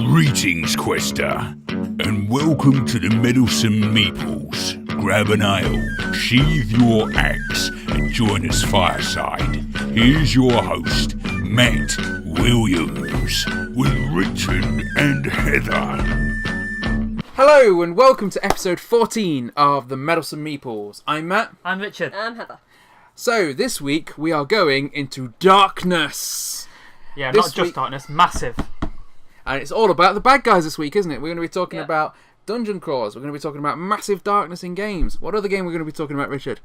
Greetings, Quester, and welcome to the Meddlesome Meeples. Grab an ale, sheathe your axe, and join us fireside. Here's your host, Matt Williams, with Richard and Heather. Hello, and welcome to episode 14 of the Meddlesome Meeples. I'm Matt. I'm Richard. I'm Heather. So, this week we are going into darkness. Yeah, This not just week- darkness, massive. And it's all about the bad guys this week, isn't it? We're going to be talking Yeah. about dungeon crawlers. We're going to be talking about massive darkness in games. What other game are we going to be talking about, Richard?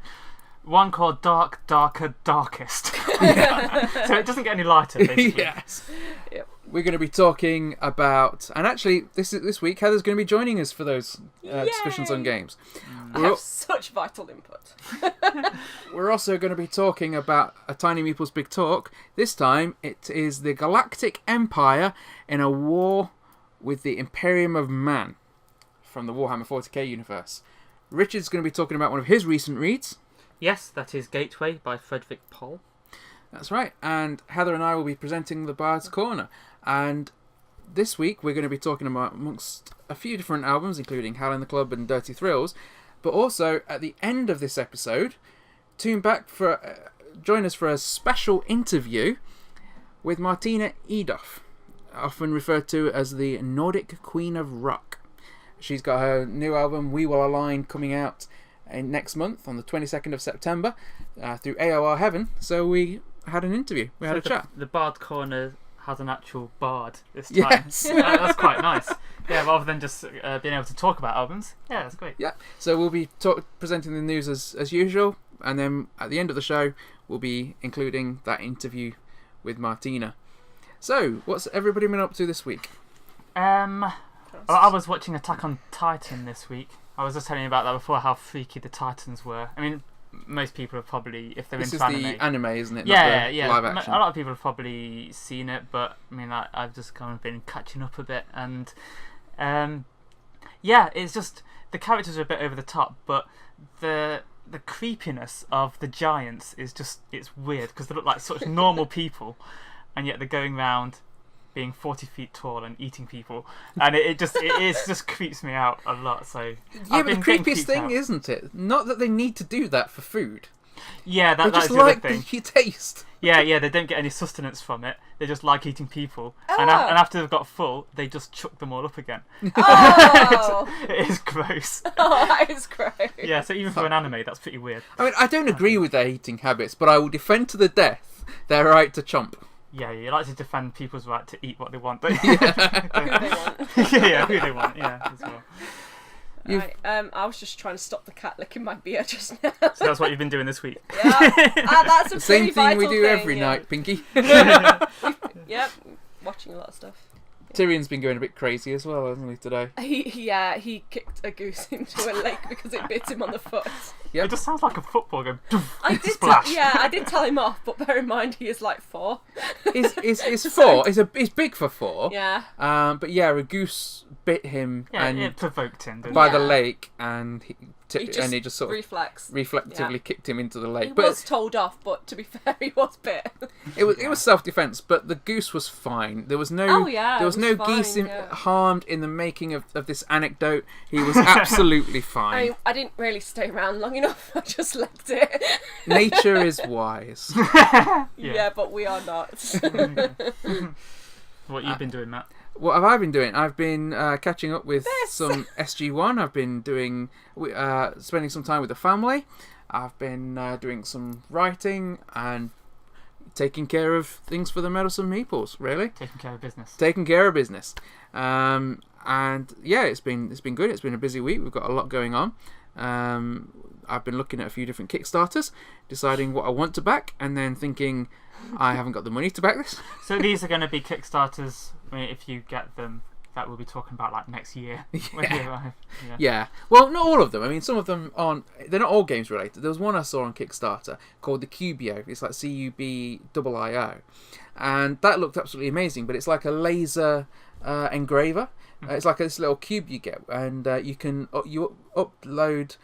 One called Dark, Darker, Darkest. So it doesn't get any lighter, basically. Yes. Yep. We're going to be talking about... And actually, this week, Heather's going to be joining us for those discussions on games. I have such vital input. We're also going to be talking about a Tiny Meeple's Big Talk. This time, it is the Galactic Empire in a war with the Imperium of Man from the Warhammer 40k universe. Richard's going to be talking about one of his recent reads. Yes, that is Gateway by Frederick Pohl. That's right. And Heather and I will be presenting the Bard's Corner. And this week, we're going to be talking about amongst a few different albums, including Hal in the Club and Dirty Thrills. But also, at the end of this episode, tune back for join us for a special interview with Martina Edoff, often referred to as the Nordic Queen of Rock. She's got her new album, We Will Align, coming out next month on the 22nd of September through AOR Heaven. So we had an interview, we had a chat. The Bard Corner has an actual bard this time. Yes. That's quite nice. Yeah, rather than just being able to talk about albums. Yeah, that's great. Yeah, so we'll be presenting the news as usual, and then at the end of the show, we'll be including that interview with Martina. So, what's everybody been up to this week? Well, I was watching Attack on Titan this week. I was just telling you about that before, how freaky the Titans were. I mean, most people have probably, if they're This into is anime... the anime, isn't it? Yeah, Not the yeah. live action. A lot of people have probably seen it, but I mean, I've just kind of been catching up a bit, and yeah, it's just the characters are a bit over the top, but the creepiness of the giants is just, it's weird because they look like such normal people, and yet they're going around being 40 feet tall and eating people, and it just creeps me out a lot. So Yeah, but the creepiest thing, isn't it? Not that they need to do that for food. Yeah, They that's just the other like thing. the taste. Yeah, they don't get any sustenance from it. They just like eating people, and after they've got full, they just chuck them all up again. Oh, It is gross. oh that is gross. Yeah, so even for an anime, that's pretty weird. I mean, I don't agree with their eating habits, but I will defend to the death their right to chomp. Yeah, you like to defend people's right to eat what they want, don't you? Who they want. Yeah, who they want. Yeah, as well. Right, I was just trying to stop the cat licking my beard just now. So that's what you've been doing this week. Yeah, that's a The same pretty thing we vital do thing, every yeah. night, Pinky. Yep, watching a lot of stuff. Tyrion's been going a bit crazy as well, hasn't he, today? He kicked a goose into a lake because it bit him on the foot. It just sounds like a football going. I did, splash. I did tell him off, but bear in mind he is like 4. It's 4. It's big for 4. Yeah. But yeah, a goose bit him Yeah, and it provoked him, didn't by it? the lake, and he just sort of reflex. reflectively kicked him into the lake. He But was told off, but to be fair, he was bit. it was self-defense. But the goose was fine. There was no Oh, yeah, there was it no was geese fine, yeah. harmed in the making of this anecdote. He was absolutely fine. I mean, I didn't really stay around long enough. I just left it. Nature is wise. Yeah, but we are not. What you've been doing, Matt? What have I been doing? I've been catching up with some SG1. I've been doing spending some time with the family. I've been doing some writing and taking care of things for the Meddlesome Meeples. Really, Taking care of business. taking care of business. And yeah, it's been good. It's been a busy week. We've got a lot going on. I've been looking at a few different Kickstarters, deciding what I want to back, and then thinking I haven't got the money to back this. So these are going to be Kickstarters. I mean, if you get them, that we'll be talking about like next year when they arrive. Yeah. Well, not all of them. I mean, some of them aren't. They're not all games related. There was one I saw on Kickstarter called the Cubio. It's like CUBIIO, and that looked absolutely amazing. But it's like a laser engraver. It's like this little cube you get, and you can you upload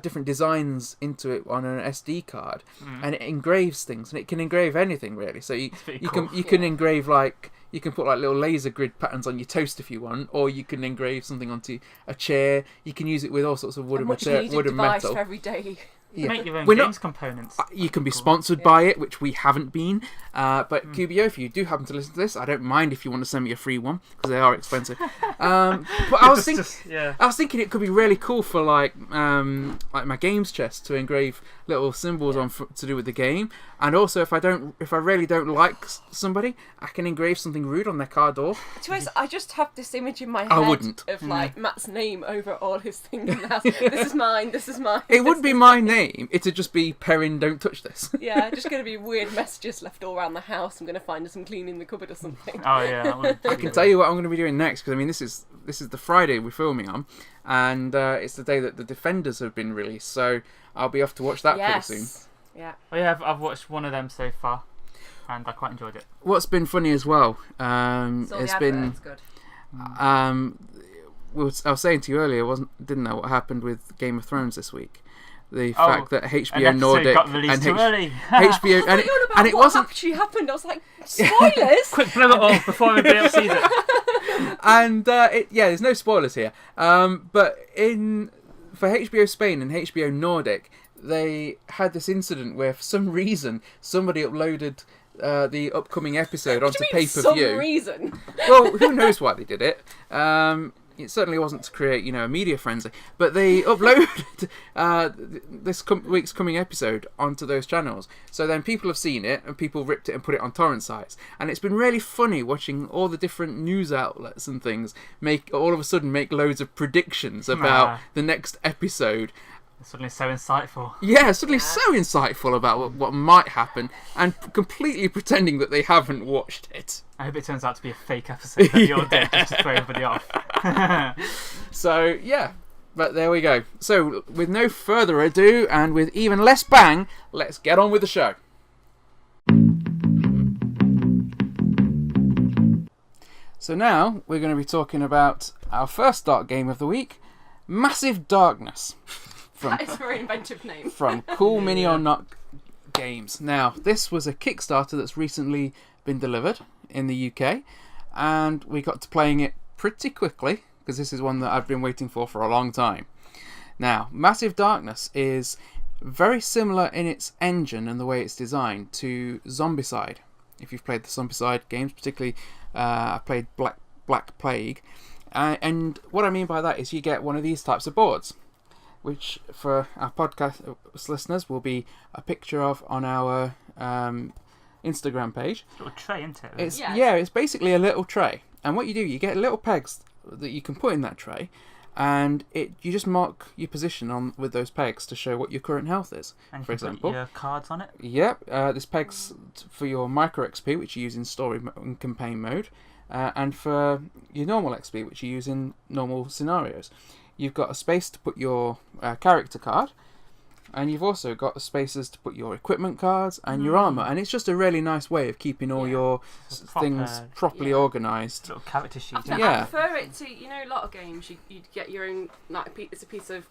different designs into it on an SD card, and it engraves things, and it can engrave anything really. So you pretty you cool. can engrave like You can put like little laser grid patterns on your toast if you want, or you can engrave something onto a chair. You can use it with all sorts of wood A and much needed wood and device metal. for every day. Yeah. Make your own We're games not- components. You can be sponsored by it, which we haven't been. But QBO, if you do happen to listen to this, I don't mind if you want to send me a free one because they are expensive. But I was thinking it could be really cool for like my games chest to engrave little symbols on to do with the game. And also, if I really don't like somebody, I can engrave something rude on their car door. To us, I just have this image in my head I wouldn't. of like Matt's name over all his things in the house. This is mine. This is mine. It wouldn't be my name. It'd just be Perrin, don't touch this. Yeah, just going to be weird messages left all around the house. I'm going to find some cleaning the cupboard or something. Oh yeah, that would be I can tell you what I'm going to be doing next, because I mean this is the Friday we're filming on, and it's the day that the Defenders have been released, so I'll be off to watch that pretty soon. Yeah. Oh yeah, I've watched one of them so far, and I quite enjoyed it. What's been funny as well, It's been good. I was saying to you earlier, didn't know what happened with Game of Thrones this week. The fact that HBO an Nordic got released too early. HBO and it wasn't actually happened. I was like, spoilers. Quick, blow it all before everybody else sees it. and there's no spoilers here. But for HBO Spain and HBO Nordic, they had this incident where for some reason somebody uploaded the upcoming episode onto pay-per-view. Some reason. Well, who knows why they did it? It certainly wasn't to create, a media frenzy. But they uploaded this week's coming episode onto those channels. So then people have seen it, and people ripped it and put it on torrent sites. And it's been really funny watching all the different news outlets and things all of a sudden make loads of predictions about the next episode. It's suddenly so insightful. Yeah, suddenly so insightful about what might happen, and completely pretending that they haven't watched it. I hope it turns out to be a fake episode that you're dead just to throw everybody off. So, yeah. But there we go. So, with no further ado, and with even less bang, let's get on with the show. So now, we're going to be talking about our first dark game of the week, Massive Darkness. That is a very inventive name. From Cool Mini or Not Games. Now, this was a Kickstarter that's recently been delivered in the UK, and we got to playing it pretty quickly, because this is one that I've been waiting for a long time. Now, Massive Darkness is very similar in its engine and the way it's designed to Zombicide. If you've played the Zombicide games, particularly I played Black Plague, and what I mean by that is you get one of these types of boards, which for our podcast listeners will be a picture of on our Instagram page. It's a little tray, isn't it? It's basically a little tray. And what you do, you get little pegs that you can put in that tray, and you just mark your position with those pegs to show what your current health is. And for example, put your cards on it. Yep, this peg's for your micro XP, which you use in story and campaign mode, and for your normal XP, which you use in normal scenarios. You've got a space to put your character card, and you've also got spaces to put your equipment cards and your armour. And it's just a really nice way of keeping all your things properly organised. Little character sheet. I prefer it to, a lot of games, you get your own, it's a piece of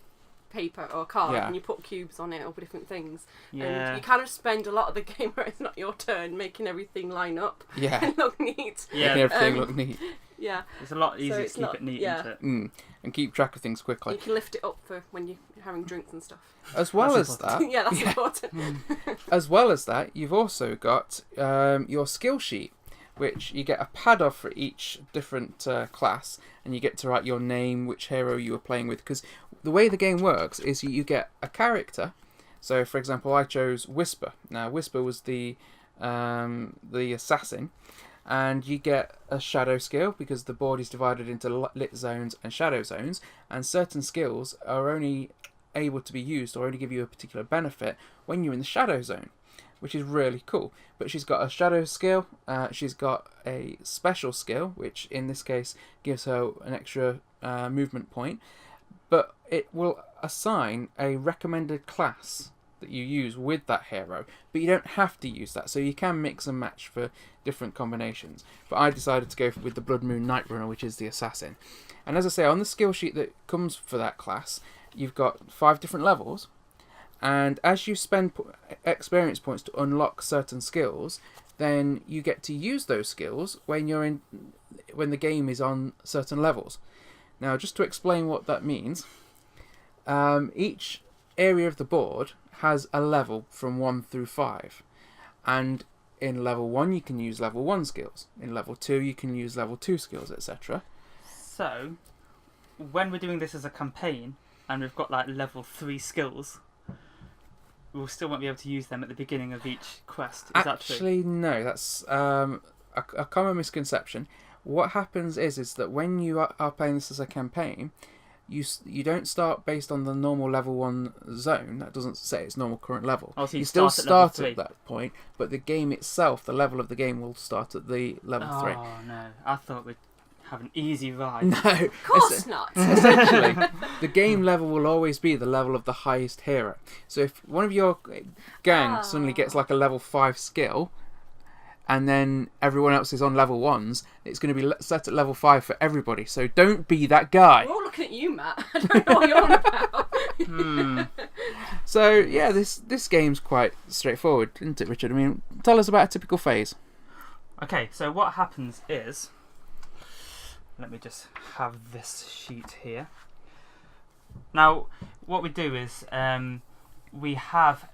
paper or card, and you put cubes on it or different things. And you kind of spend a lot of the game where it's not your turn making everything line up and look neat. Making everything look neat. Yeah. It's a lot easier to keep it neat, isn't it? And keep track of things quickly. You can lift it up for when you're having drinks and stuff. As well as that... Yeah, that's important. As well as that, you've also got your skill sheet, which you get a pad of for each different class, and you get to write your name, which hero you were playing with, because the way the game works is you get a character. So, for example, I chose Whisper. Now, Whisper was the assassin, and you get a shadow skill because the board is divided into lit zones and shadow zones, and certain skills are only able to be used or only give you a particular benefit when you're in the shadow zone, which is really cool. But she's got a shadow skill, she's got a special skill, which in this case gives her an extra movement point, but it will assign a recommended class that you use with that hero, but you don't have to use that, so you can mix and match for different combinations. But I decided to go with the Blood Moon Night Runner, which is the assassin. And as I say, on the skill sheet that comes for that class, you've got 5 different levels, and as you spend experience points to unlock certain skills, then you get to use those skills when the game is on certain levels. Now, just to explain what that means, each area of the board has a level from 1 through 5, and in level 1 you can use level 1 skills, in level 2 you can use level 2 skills, etc. So, when we're doing this as a campaign, and we've got like level 3 skills, we still won't be able to use them at the beginning of each quest. Is that true? Actually, no, that's a common misconception. What happens is that when you are playing this as a campaign, you don't start based on the normal level 1 zone. That doesn't say its normal current level. Oh, so you still start at that point, but the game itself, the level of the game, will start at the level 3. Oh no, I thought we'd have an easy ride. No, Of course not. Essentially, the game level will always be the level of the highest hero. So if one of your gang suddenly gets like a level 5 skill, and then everyone else is on level 1s, it's going to be set at level 5 for everybody. So don't be that guy. We're all looking at you, Matt. I don't know what you're on about. So yeah, this game's quite straightforward, isn't it, Richard? I mean, tell us about a typical phase. Okay, so what happens is, let me just have this sheet here. Now, what we do is we have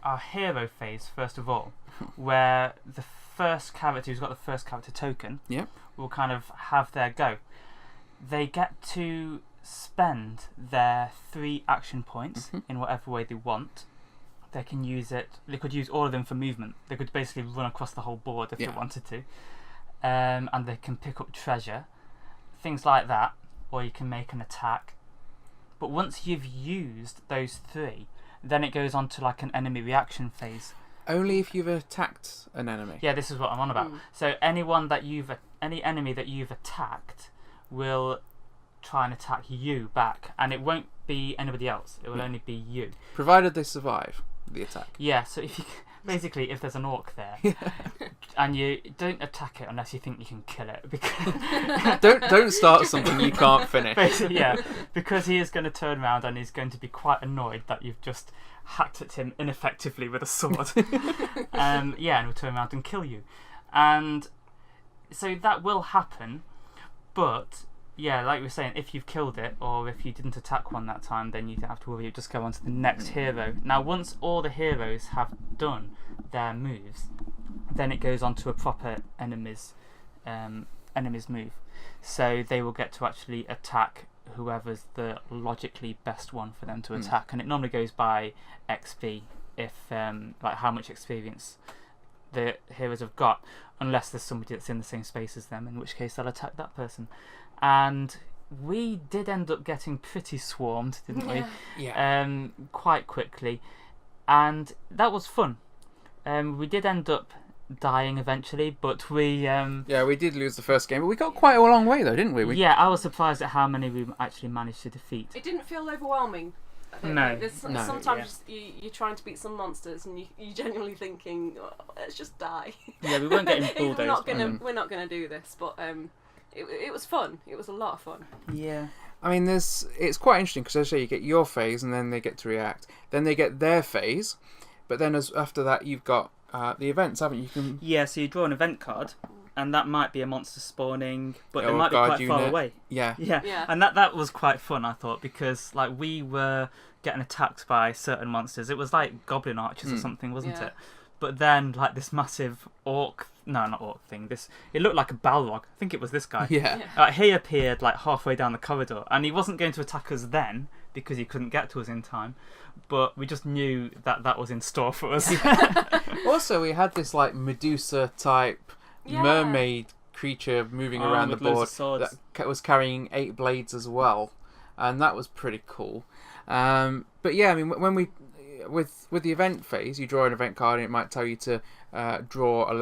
our hero phase, first of all, where the first character who's got the first character token will kind of have their go. They get to spend their 3 action points in whatever way they want. They can use it. They could use all of them for movement. They could basically run across the whole board if they wanted to. And they can pick up treasure, things like that, or you can make an attack. But once you've used those 3, then it goes on to like an enemy reaction phase. Only if you've attacked an enemy. Yeah, this is what I'm on about. So any enemy that you've attacked will try and attack you back, and it won't be anybody else. It will only be you, provided they survive the attack. Yeah. So if you basically, if there's an orc there, and you don't attack it unless you think you can kill it, because don't start something you can't finish. Basically, yeah, because he is going to turn around and he's going to be quite annoyed that you've just hacked at him ineffectively with a sword. And he'll turn around and kill you. And so that will happen, but yeah, like we were saying, if you've killed it or if you didn't attack one that time, then you don't have to worry, you just go on to the next hero. Now, once all the heroes have done their moves, then it goes on to a proper enemy's move. So they will get to actually attack whoever's the logically best one for them to attack, and it normally goes by XP, if like how much experience the heroes have got, unless there's somebody that's in the same space as them, in which case they'll attack that person. And we did end up getting pretty swarmed, didn't we? Yeah. Quite quickly, and that was fun. We did end up dying eventually, but we we did lose the first game, but we got quite a long way though, didn't we? Yeah, I was surprised at how many we actually managed to defeat. It didn't feel overwhelming. No. Sometimes you're trying to beat some monsters and you're genuinely thinking, let's just die. Yeah, we weren't getting bulldozed. We're not gonna do this, but it was fun. It was a lot of fun. Yeah. I mean, it's quite interesting because as I say, you get your phase and then they get to react, then they get their phase, but then after that you've got the events, haven't you? Yeah, so you draw an event card, and that might be a monster spawning, but it might be quite far away. Yeah. And that was quite fun, I thought, because like we were getting attacked by certain monsters. It was like goblin archers or something, wasn't it? But then like this massive not orc thing. It looked like a Balrog. I think it was this guy. Yeah. He appeared like halfway down the corridor, and he wasn't going to attack us then because he couldn't get to us in time. But we just knew that was in store for us. Also, we had this like Medusa type mermaid creature moving around the board that was carrying 8 blades as well, and that was pretty cool. But yeah, I mean, when we with the event phase, you draw an event card, and it might tell you to draw a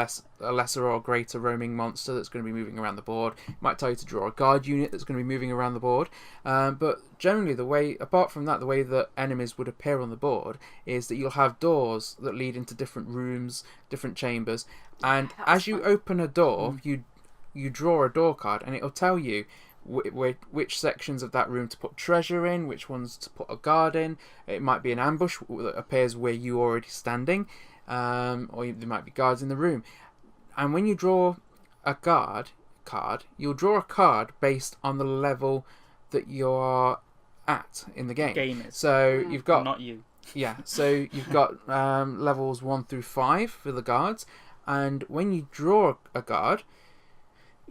lesser or greater roaming monster that's going to be moving around the board. It might tell you to draw a guard unit that's going to be moving around the board. But generally, apart from that, the way that enemies would appear on the board is that you'll have doors that lead into different rooms, different chambers, and as you open a door, you draw a door card, and it'll tell you which sections of that room to put treasure in, which ones to put a guard in. It might be an ambush that appears where you're already standing, or there might be guards in the room. And when you draw a card, you'll draw a card based on the level that you're at in the game. So you've got not you. Yeah, so you've got levels 1 through 5 for the guards, and when you draw a guard,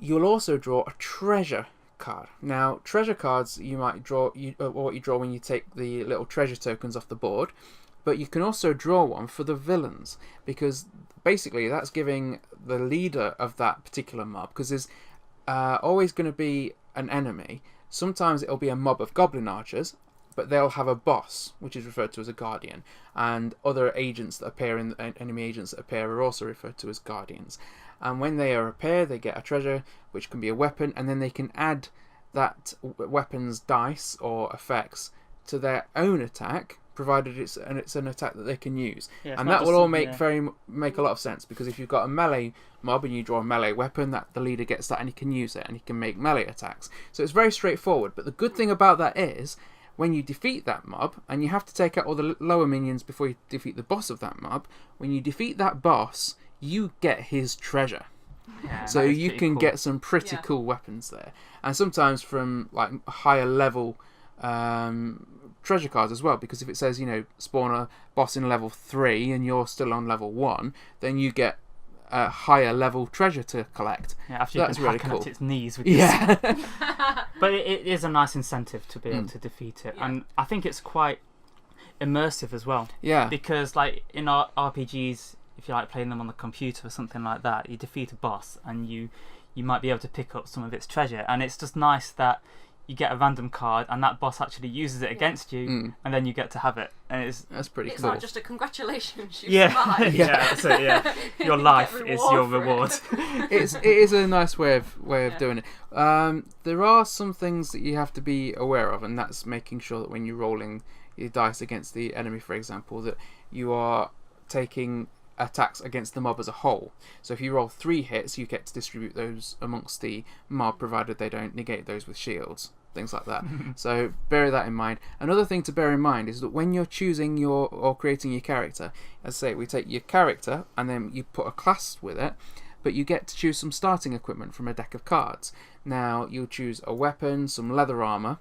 you'll also draw a treasure card. Now, treasure cards you might draw, what you draw when you take the little treasure tokens off the board, but you can also draw one for the villains, because basically that's giving the leader of that particular mob, because there's always going to be an enemy. Sometimes it'll be a mob of goblin archers, but they'll have a boss, which is referred to as a guardian, and other agents that appear enemy agents that appear are also referred to as guardians. And when they appear, they get a treasure, which can be a weapon, and then they can add that weapon's dice or effects to their own attack, provided it's an attack that they can use. Yeah, and that will all make a lot of sense, because if you've got a melee mob and you draw a melee weapon, that the leader gets that and he can use it and he can make melee attacks. So it's very straightforward. But the good thing about that is, when you defeat that mob, and you have to take out all the lower minions before you defeat the boss of that mob, when you defeat that boss, you get his treasure. Yeah, so you can get some pretty cool weapons there. And sometimes from like higher level treasure cards as well, because if it says, spawn a boss in level 3 and you're still on level 1, then you get a higher level treasure to collect. Yeah, after you've been hacking at its knees with But it is a nice incentive to be able to defeat it. And I think it's quite immersive as well. Yeah. Because like in our RPGs, if you like playing them on the computer or something like that, you defeat a boss and you might be able to pick up some of its treasure, and it's just nice that you get a random card and that boss actually uses it against you, and then you get to have it. And that's pretty cool. It's not just a congratulations, you survived. That's it, Your life is your reward. It is a nice way of doing it. There are some things that you have to be aware of, and that's making sure that when you're rolling your dice against the enemy, for example, that you are taking attacks against the mob as a whole. So if you roll 3 hits, you get to distribute those amongst the mob, provided they don't negate those with shields, things like that. So bear that in mind. Another thing to bear in mind is that when you're choosing or creating your character, as I say, we take your character and then you put a class with it, but you get to choose some starting equipment from a deck of cards. Now you'll choose a weapon, some leather armor.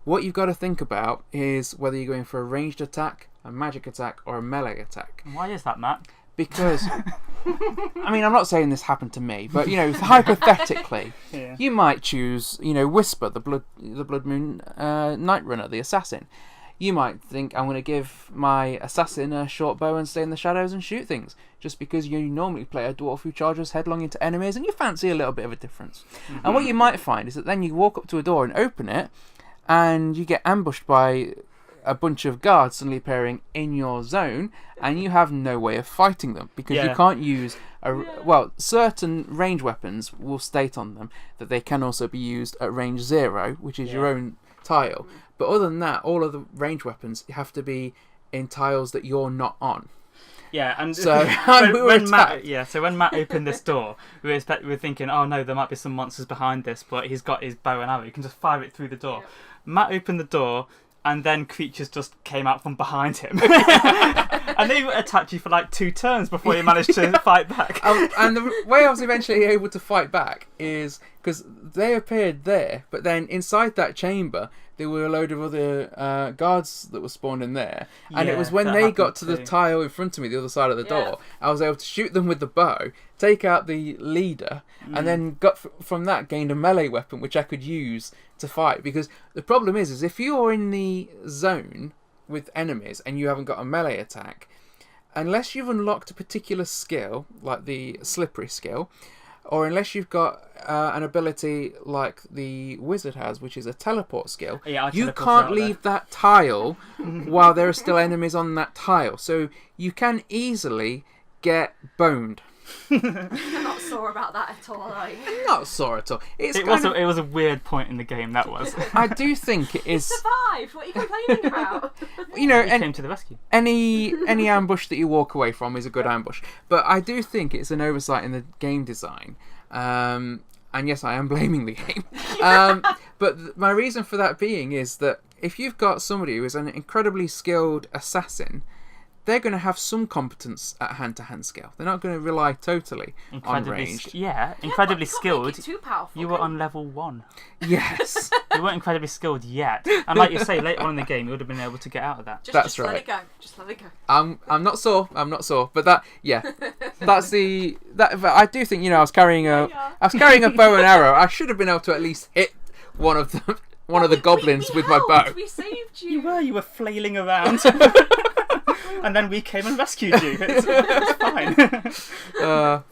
What you've got to think about is whether you're going for a ranged attack, a magic attack, or a melee attack. Why is that, Matt? Because, I mean, I'm not saying this happened to me, but, hypothetically, you might choose, Whisper, the Blood Moon Night Runner, the assassin. You might think, I'm going to give my assassin a short bow and stay in the shadows and shoot things, just because you normally play a dwarf who charges headlong into enemies and you fancy a little bit of a difference. And what you might find is that then you walk up to a door and open it, and you get ambushed by a bunch of guards suddenly appearing in your zone, and you have no way of fighting them, because you can't use certain range weapons will state on them that they can also be used at range 0, which is your own tile. But other than that, all of the range weapons have to be in tiles that you're not on. Yeah, and so when Matt opened this door, we were thinking, oh no, there might be some monsters behind this, but he's got his bow and arrow, he can just fire it through the door. Matt opened the door, and then creatures just came out from behind him. And they attacked you for like 2 turns before you managed to fight back. And the way I was eventually able to fight back is because they appeared there, but then inside that chamber there were a load of other guards that were spawned in there. And it was when they got to the tile in front of me, the other side of the door, I was able to shoot them with the bow, take out the leader, and then from that gained a melee weapon which I could use to fight. Because the problem is if you're in the zone with enemies and you haven't got a melee attack, unless you've unlocked a particular skill like the slippery skill, or unless you've got an ability like the wizard has, which is a teleport skill, you can't leave that tile while there are still enemies on that tile. So you can easily get boned. I'm not sore about that at all, are you? Not sore at all. It was a weird point in the game, that was. I do think it is. You survived. What are you complaining about? We came to the rescue. Any ambush that you walk away from is a good ambush. But I do think it's an oversight in the game design. And yes, I am blaming the game. But my reason for that being is that if you've got somebody who is an incredibly skilled assassin, they're going to have some competence at hand-to-hand skill. They're not going to rely totally on ranged. Incredibly skilled. Too powerful, you were on level 1. Yes. You weren't incredibly skilled yet. And like you say, later on in the game, you would have been able to get out of that. That's right. Let it go. Just let it go. I'm not sore. But that, that's the that. I do think I was carrying a bow and arrow. I should have been able to at least hit one of the goblins with my bow. We saved you. You were flailing around. And then we came and rescued you. It's fine.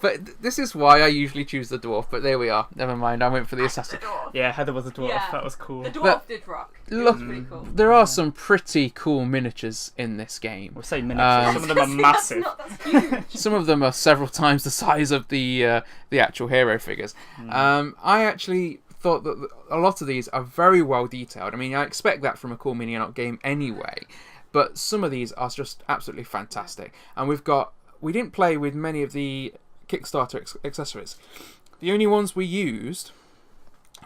But this is why I usually choose the dwarf. But there we are. Never mind. I went for the assassin. Yeah, Heather was a dwarf. Yeah. That was cool. The dwarf did rock. Look, pretty cool. there are some pretty cool miniatures in this game. We'll say miniatures. Some of them are massive. That's huge. Some of them are several times the size of the actual hero figures. I actually thought that a lot of these are very well detailed. I mean, I expect that from a cool mini-not game anyway. But some of these are just absolutely fantastic. And we didn't play with many of the Kickstarter accessories. The only ones we used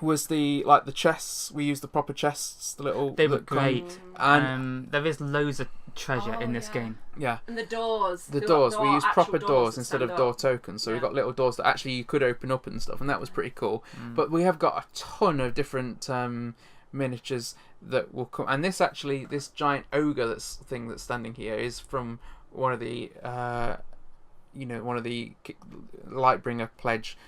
was the chests. We used the proper chests, the little... They were great. And there is loads of treasure in this game. Yeah. And the doors. The doors. We used proper doors instead of door tokens. So we got little doors that actually you could open up and stuff. And that was pretty cool. But we have got a ton of different... miniatures that will come, and this giant ogre that's standing here is from one of the Lightbringer Pledge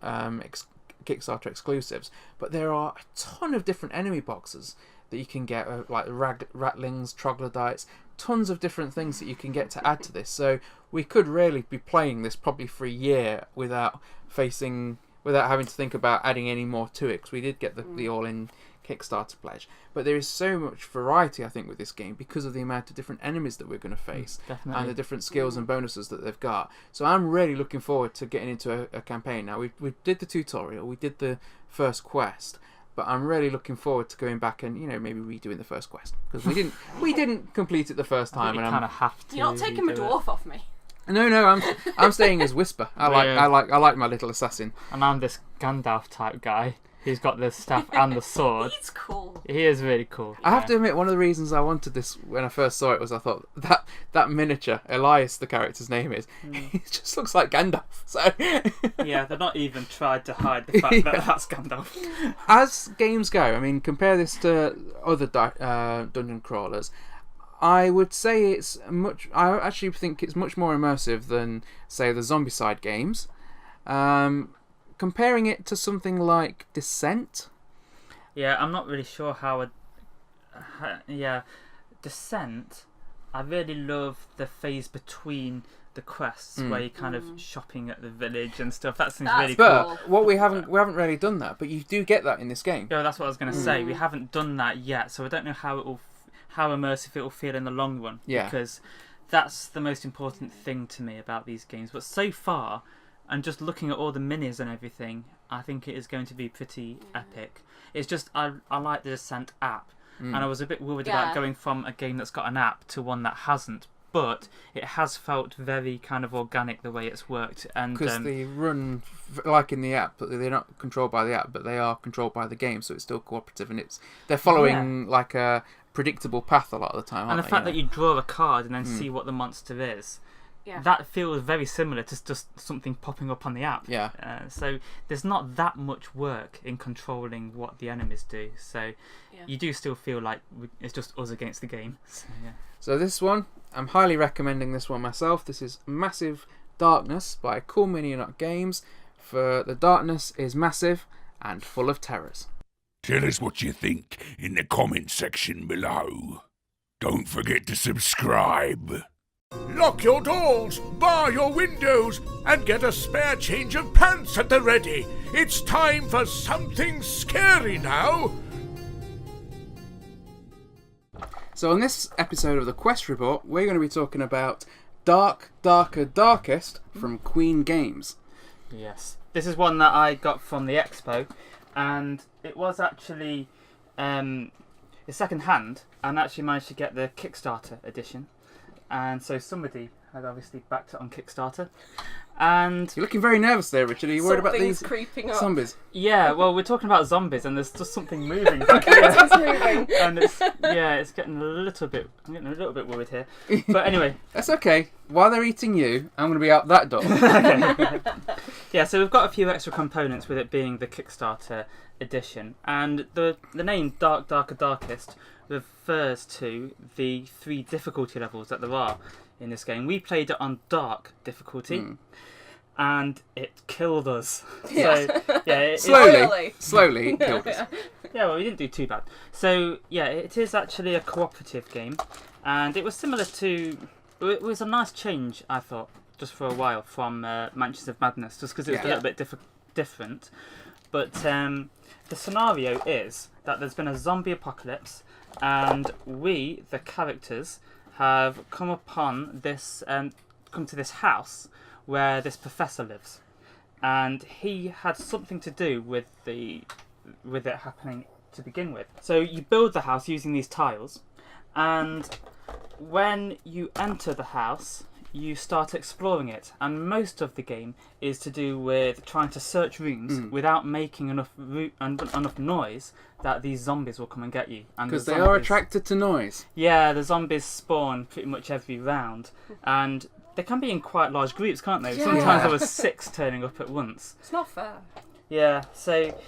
Kickstarter exclusives. But there are a ton of different enemy boxes that you can get, like ratlings, troglodytes, tons of different things that you can get to add to this. So we could really be playing this probably for a year without having to think about adding any more to it, because we did get the all-in Kickstarter pledge. But there is so much variety, I think, with this game because of the amount of different enemies that we're going to face and the different skills and bonuses that they've got. So I'm really looking forward to getting into a campaign. Now, we did the tutorial, we did the first quest, but I'm really looking forward to going back and maybe redoing the first quest, because we didn't complete it the first time. And kind of have to. You're not taking my dwarf off me. No, I'm staying as Whisper. I like my little assassin. And I'm this Gandalf type guy. He's got the staff and the sword. He's cool. He is really cool. I have to admit, one of the reasons I wanted this when I first saw it was I thought that miniature, Elias, the character's name is, he just looks like Gandalf. So yeah, they've not even tried to hide the fact that that's Gandalf. As games go, I mean, compare this to other dungeon crawlers. I would say I actually think it's much more immersive than, say, the Zombicide games. Comparing it to something like Descent. Yeah, I'm not really sure how. Descent. I really love the phase between the quests where you're kind of shopping at the village and stuff. That seems really cool. But what we haven't really done that. But you do get that in this game. Yeah, that's what I was going to say. We haven't done that yet, so I don't know how immersive it will feel in the long run. Yeah. Because that's the most important thing to me about these games. But so far, and just looking at all the minis and everything, I think it is going to be pretty epic. It's just, I like the Descent app, and I was a bit worried about going from a game that's got an app to one that hasn't, but it has felt very kind of organic the way it's worked. Because they run like in the app, but they're not controlled by the app, but they are controlled by the game, so it's still cooperative, and they're following like a predictable path a lot of the time. And the fact that you draw a card and then see what the monster is. Yeah. That feels very similar to just something popping up on the app. Yeah. So there's not that much work in controlling what the enemies do. So you do still feel like it's just us against the game. So this one, I'm highly recommending this one myself. This is Massive Darkness by Cool Mini-not Games. For the darkness is massive and full of terrors. Tell us what you think in the comment section below. Don't forget to subscribe. Lock your doors, bar your windows, and get a spare change of pants at the ready. It's time for something scary now. So on this episode of the Quest Report, we're going to be talking about Dark, Darker, Darkest from Queen Games. Yes. This is one that I got from the expo, and it was actually second hand, and actually managed to get the Kickstarter edition. And so somebody had obviously backed it on Kickstarter, And you're looking very nervous there, Richard. Are you worried about these creeping up. zombies? Yeah, well, we're talking about zombies, and there's just something moving. It's moving. And it's getting a little bit. I'm getting a little bit worried here. But anyway, That's okay. While they're eating you, I'm going to be out that door. okay. Yeah, so we've got a few extra components with it being the Kickstarter edition, and the name Dark, Darker, Darkest refers to the 3 difficulty levels that there are in this game. We played it on Dark difficulty. And it killed us. Yeah. So, yeah, Slowly it killed us. Yeah, well, we didn't do too bad. So, yeah, it is actually a cooperative game. And it was similar to... It was a nice change, I thought, just for a while, from Mansions of Madness, just because it was a little bit different. But the scenario is that there's been a zombie apocalypse, and we, the characters, have come upon this... come to this house where this professor lives, and he had something to do with it happening to begin with. So you build the house using these tiles, and when you enter the house, you start exploring it, and most of the game is to do with trying to search rooms without making enough noise that these zombies will come and get you. Because they are attracted to noise. Yeah, the zombies spawn pretty much every round, and they can be in quite large groups, can't they? Yeah. Sometimes there was 6 turning up at once. It's not fair. Yeah, so...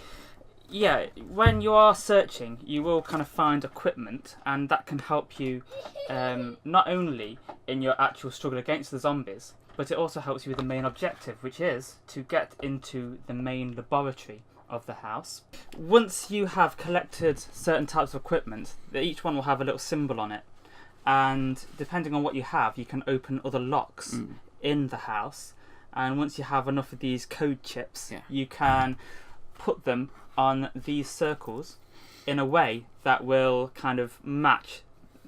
Yeah, when you are searching, you will kind of find equipment, and that can help you not only in your actual struggle against the zombies, but it also helps you with the main objective, which is to get into the main laboratory of the house. Once you have collected certain types of equipment, each one will have a little symbol on it, and depending on what you have, you can open other locks in the house, and once you have enough of these code chips, you can put them on these circles in a way that will kind of match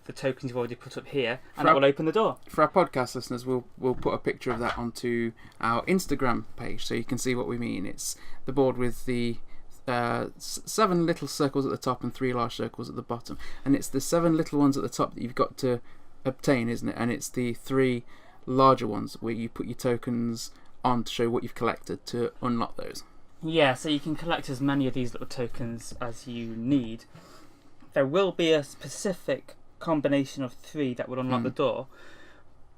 the tokens you've already put up here, and that will open the door. For our podcast listeners, we'll put a picture of that onto our Instagram page so you can see what we mean. It's the board with the 7 little circles at the top and 3 large circles at the bottom, and it's the 7 little ones at the top that you've got to obtain, isn't it? And it's the 3 larger ones where you put your tokens on to show what you've collected to unlock those. Yeah, so you can collect as many of these little tokens as you need. There will be a specific combination of 3 that will unlock the door,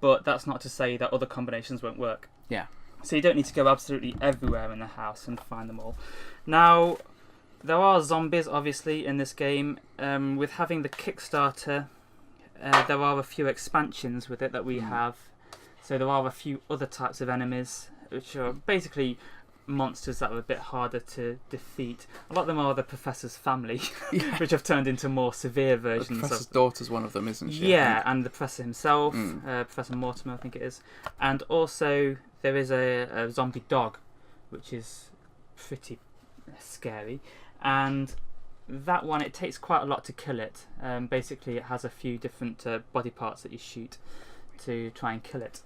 but that's not to say that other combinations won't work. Yeah. So you don't need to go absolutely everywhere in the house and find them all. Now, there are zombies, obviously, in this game. With having the Kickstarter, there are a few expansions with it that we have. So there are a few other types of enemies, which are basically monsters that are a bit harder to defeat. A lot of them are the Professor's family, which have turned into more severe versions. The Professor's daughter's one of them, isn't she? Yeah, and the Professor himself, Professor Mortimer, I think it is. And also there is a zombie dog, which is pretty scary. And that one, it takes quite a lot to kill it. Basically, it has a few different body parts that you shoot to try and kill it.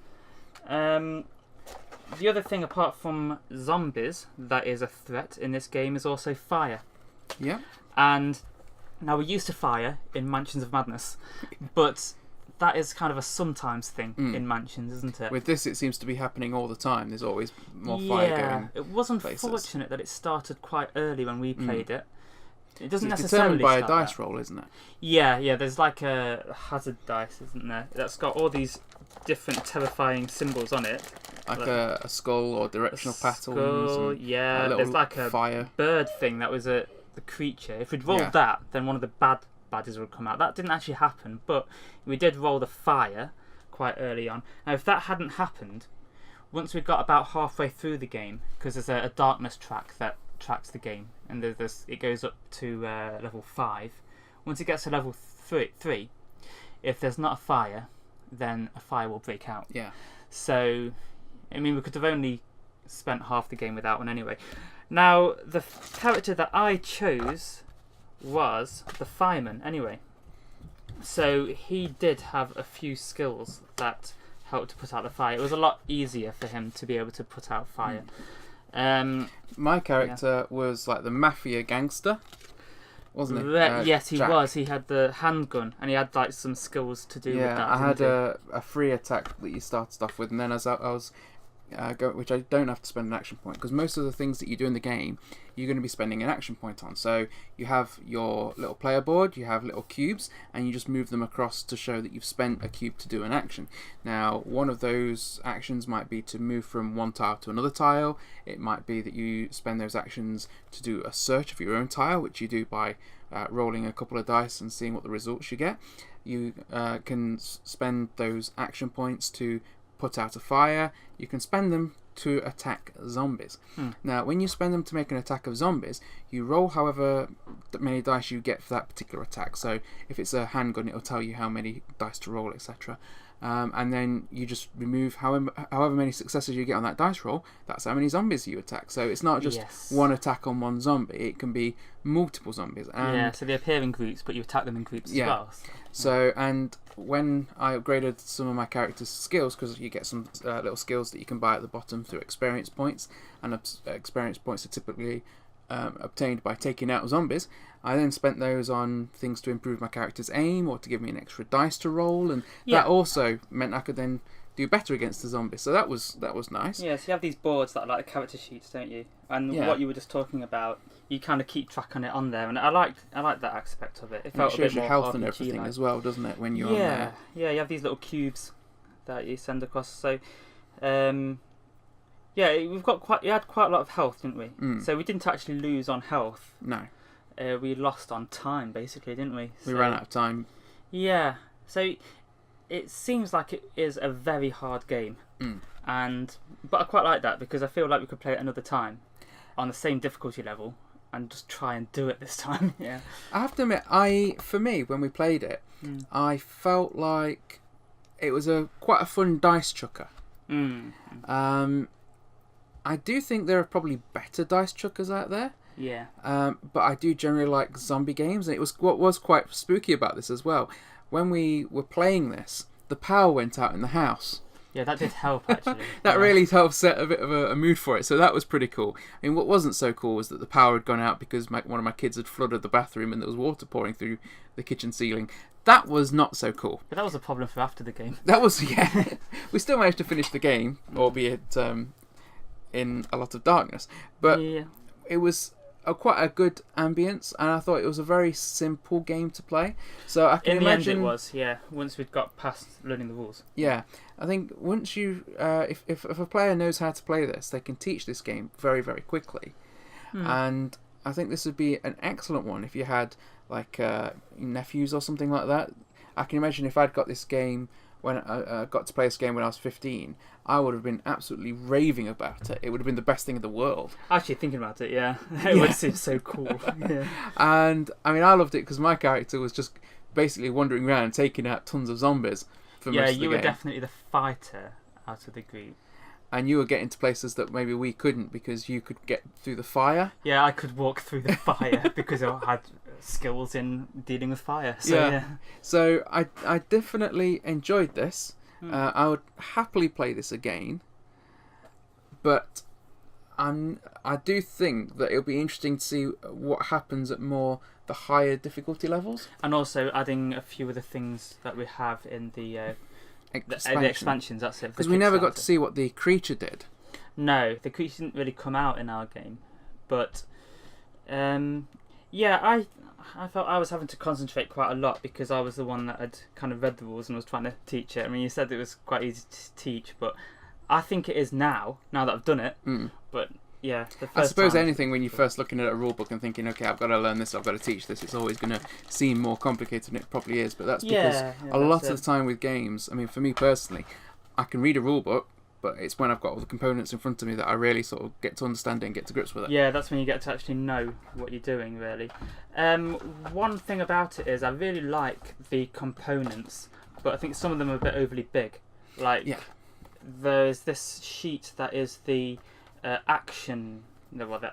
The other thing, apart from zombies, that is a threat in this game is also fire. Yeah. And now, we're used to fire in Mansions of Madness, but that is kind of a sometimes thing in Mansions, isn't it? With this, it seems to be happening all the time. There's always more fire going. It was unfortunate that it started quite early when we played it. It doesn't it's necessarily determined by a dice roll, isn't it? Yeah. There's like a hazard dice, isn't there? That's got all these different terrifying symbols on it. Like a skull or directional patterns. There's like a fire bird thing that was the creature. If we'd rolled that, then one of the baddies would come out. That didn't actually happen, but we did roll the fire quite early on. Now, if that hadn't happened, once we got about halfway through the game, because there's a darkness track that tracks the game, and it goes up to level 5. Once it gets to level 3, if there's not a fire, then a fire will break out. Yeah. So, I mean, we could have only spent half the game without one anyway. Now, the character that I chose was the fireman anyway. So he did have a few skills that helped to put out the fire. It was a lot easier for him to be able to put out fire. My character was like the mafia gangster, wasn't he? Yes, he Jack. was. He had the handgun, and he had like some skills to do with that. I had a free attack that you started off with, and then as I was which I don't have to spend an action point, because most of the things that you do in the game you're going to be spending an action point on. So you have your little player board, you have little cubes, and you just move them across to show that you've spent a cube to do an action. Now, one of those actions might be to move from one tile to another tile. It might be that you spend those actions to do a search of your own tile, which you do by rolling a couple of dice and seeing what the results you get. You can spend those action points to put out a fire. You can spend them to attack zombies. Now, when you spend them to make an attack of zombies, you roll however many dice you get for that particular attack. So if it's a handgun, it'll tell you how many dice to roll, etc. And then you just remove however many successes you get on that dice roll. That's how many zombies you attack. So it's not just one attack on one zombie. It can be multiple zombies. And so they appear in groups, but you attack them in groups as well. So, and when I upgraded some of my character's skills, because you get some little skills that you can buy at the bottom through experience points, and experience points are typically obtained by taking out zombies, I then spent those on things to improve my character's aim or to give me an extra dice to roll, and that also meant I could then do better against the zombies. So that was nice. Yeah, so you have these boards that are like the character sheets, don't you? And what you were just talking about, you kind of keep track on it on there, and I liked that aspect of it. It felt shows a bit your more health RPG-like. and everything as well, doesn't it? When you're on there. Yeah, you have these little cubes that you send across. So, we had quite a lot of health, didn't we? So we didn't actually lose on health. No. We lost on time, basically, didn't we? We ran out of time. Yeah. So it seems like it is a very hard game, but I quite like that because I feel like we could play it another time on the same difficulty level and just try and do it this time. Yeah. I have to admit, for me, when we played it, I felt like it was quite a fun dice chucker. I do think there are probably better dice chuckers out there. Yeah. But I do generally like zombie games, and what was quite spooky about this as well. When we were playing this, the power went out in the house. Yeah, that did help actually. That really helped set a bit of a mood for it, so that was pretty cool. I mean, what wasn't so cool was that the power had gone out because one of my kids had flooded the bathroom and there was water pouring through the kitchen ceiling. That was not so cool. But that was a problem for after the game. That was, we still managed to finish the game, albeit in a lot of darkness. But it was quite a good ambience, and I thought it was a very simple game to play. So I can imagine. In the end, it was, once we'd got past learning the rules. Yeah, I think once you, if a player knows how to play this, they can teach this game very, very quickly. And I think this would be an excellent one if you had like nephews or something like that. I can imagine if I'd got this game when I got to play this game when I was 15, I would have been absolutely raving about it. It would have been the best thing in the world. Actually, thinking about it, it would seem so cool. And I mean, I loved it because my character was just basically wandering around taking out tons of zombies for most of the game. Yeah, you were definitely the fighter out of the group. And you were getting to places that maybe we couldn't because you could get through the fire. Yeah, I could walk through the fire because I had skills in dealing with fire. So, So I definitely enjoyed this. I would happily play this again. But I do think that it'll be interesting to see what happens at the higher difficulty levels. And also adding a few of the things that we have in the expansions, that's it. Because we never got to see what the creature did. No, the creature didn't really come out in our game. But, I felt I was having to concentrate quite a lot because I was the one that had kind of read the rules and was trying to teach it. I mean, you said it was quite easy to teach, but I think it is now that I've done it. But, yeah, the first I suppose time, anything when you're first looking at a rule book and thinking, okay, I've got to learn this, I've got to teach this, it's always going to seem more complicated than it probably is. But that's because a lot of the time with games, I mean, for me personally, I can read a rule book, but it's when I've got all the components in front of me that I really sort of get to understand it and get to grips with it. Yeah, that's when you get to actually know what you're doing, really. One thing about it is I really like the components, but I think some of them are a bit overly big. Like, there's this sheet that is the action... I can't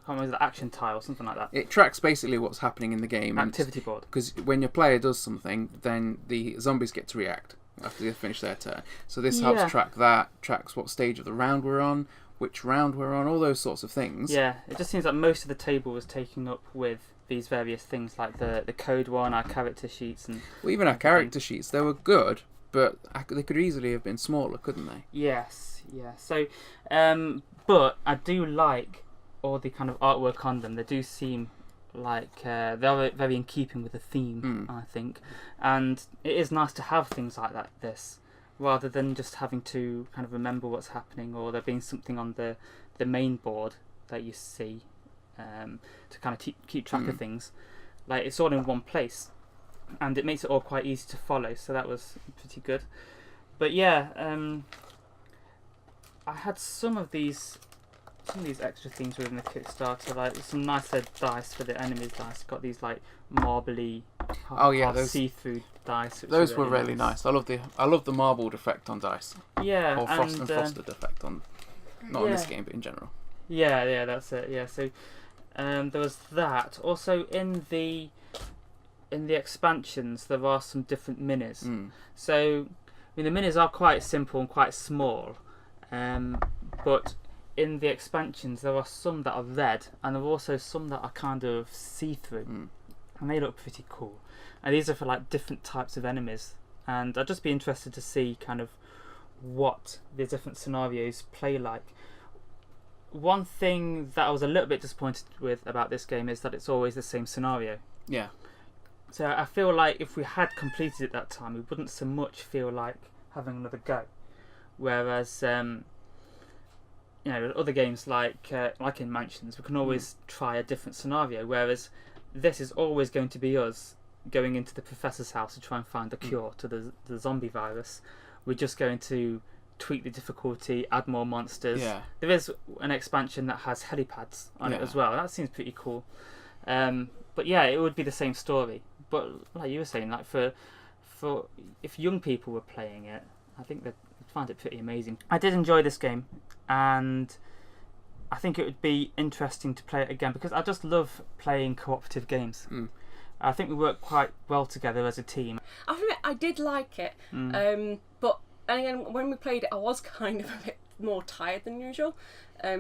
remember, the action tile, something like that. It tracks basically what's happening in the game. Activity board. Because when your player does something, then the zombies get to react after they finish their turn. So this helps track that, tracks what stage of the round we're on, which round we're on, all those sorts of things. Yeah, it just seems like most of the table was taken up with these various things, like the code one, our character sheets, and... Well, even our character sheets, they were good, but they could easily have been smaller, couldn't they? Yes, Yeah. So, but I do like all the kind of artwork on them. They do seem like they're very in keeping with the theme, I think. And it is nice to have things like this, rather than just having to kind of remember what's happening, or there being something on the main board that you see to kind of keep track of things. Like, it's all in one place, and it makes it all quite easy to follow. So that was pretty good. But yeah, I had some of these extra things within the Kickstarter, like some nicer dice for the enemies dice. Got these like marbly, those see-through dice. Those were really nice. I love the marbled effect on dice. Yeah, or frosted effect on, not in this game, but in general. Yeah, that's it. Yeah, so there was that. Also in the expansions, there are some different minis. So I mean, the minis are quite simple and quite small, but in the expansions there are some that are red, and there are also some that are kind of see-through, and they look pretty cool. And these are for like different types of enemies, and I'd just be interested to see kind of what the different scenarios play like. One thing that I was a little bit disappointed with about this game is that it's always the same scenario. Yeah. So I feel like if we had completed it that time, we wouldn't so much feel like having another go. Whereas, other games like in Mansions, we can always try a different scenario. Whereas this is always going to be us going into the professor's house to try and find a cure to the zombie virus. We're just going to tweak the difficulty, add more monsters. Yeah. There is an expansion that has helipads on it as well. That seems pretty cool. But yeah, it would be the same story. But like you were saying, like for if young people were playing it, I think they'd find it pretty amazing. I did enjoy this game, and I think it would be interesting to play it again, because I just love playing cooperative games. I think we work quite well together as a team. I did like it, but and again, when we played it, I was kind of a bit more tired than usual,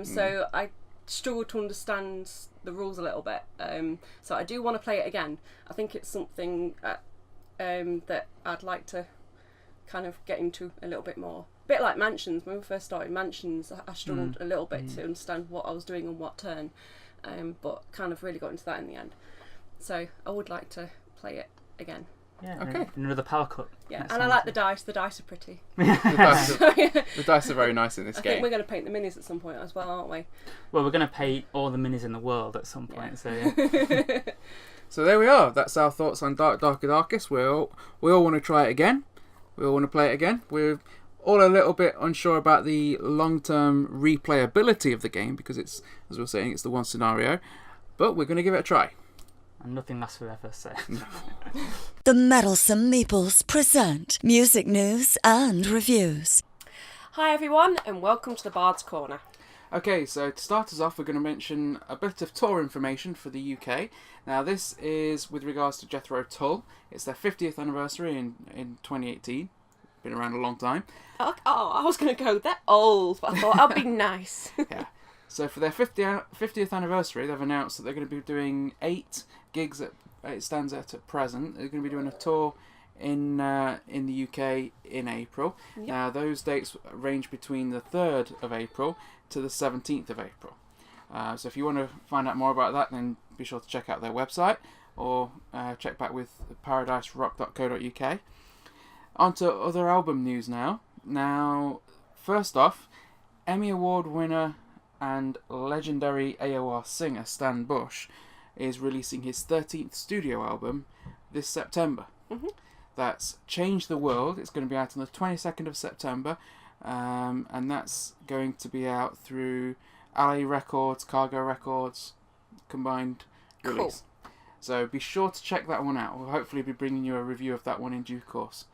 so I struggled to understand the rules a little bit. So I do want to play it again. I think it's something that I'd like to kind of get into a little bit more. A bit like Mansions. When we first started Mansions, I struggled a little bit to understand what I was doing on what turn, but kind of really got into that in the end. So I would like to play it again. Yeah, okay. Another power cut. Yeah, and I like the dice. The dice are pretty. The dice are very nice in this game. I think we're going to paint the minis at some point as well, aren't we? Well, we're going to paint all the minis in the world at some point. So yeah. So there we are. That's our thoughts on Darker Darkest. We all want to try it again. We all want to play it again. We're all a little bit unsure about the long-term replayability of the game, because it's, as we were saying, it's the one scenario. But we're going to give it a try. And nothing lasts forever, so. The Meddlesome Meeples present music news and reviews. Hi everyone, and welcome to the Bard's Corner. Okay, so to start us off, we're going to mention a bit of tour information for the UK. Now, this is with regards to Jethro Tull. It's their 50th anniversary in 2018. Been around a long time. Oh, I was going to go, they're old, but I thought I'd be nice. Yeah. So for their 50th anniversary, they've announced that they're going to be doing 8 gigs it stands at present. They're going to be doing a tour in the UK in April. Yep. Now, those dates range between the 3rd of April to the 17th of April. So if you want to find out more about that, then be sure to check out their website, or check back with paradiserock.co.uk. On to other album news now. Now, first off, Emmy Award winner and legendary AOR singer Stan Bush is releasing his 13th studio album this September. That's Change the World. It's going to be out on the 22nd of September, and that's going to be out through LA Records, Cargo Records, combined release. Cool. So be sure to check that one out. We'll hopefully be bringing you a review of that one in due course.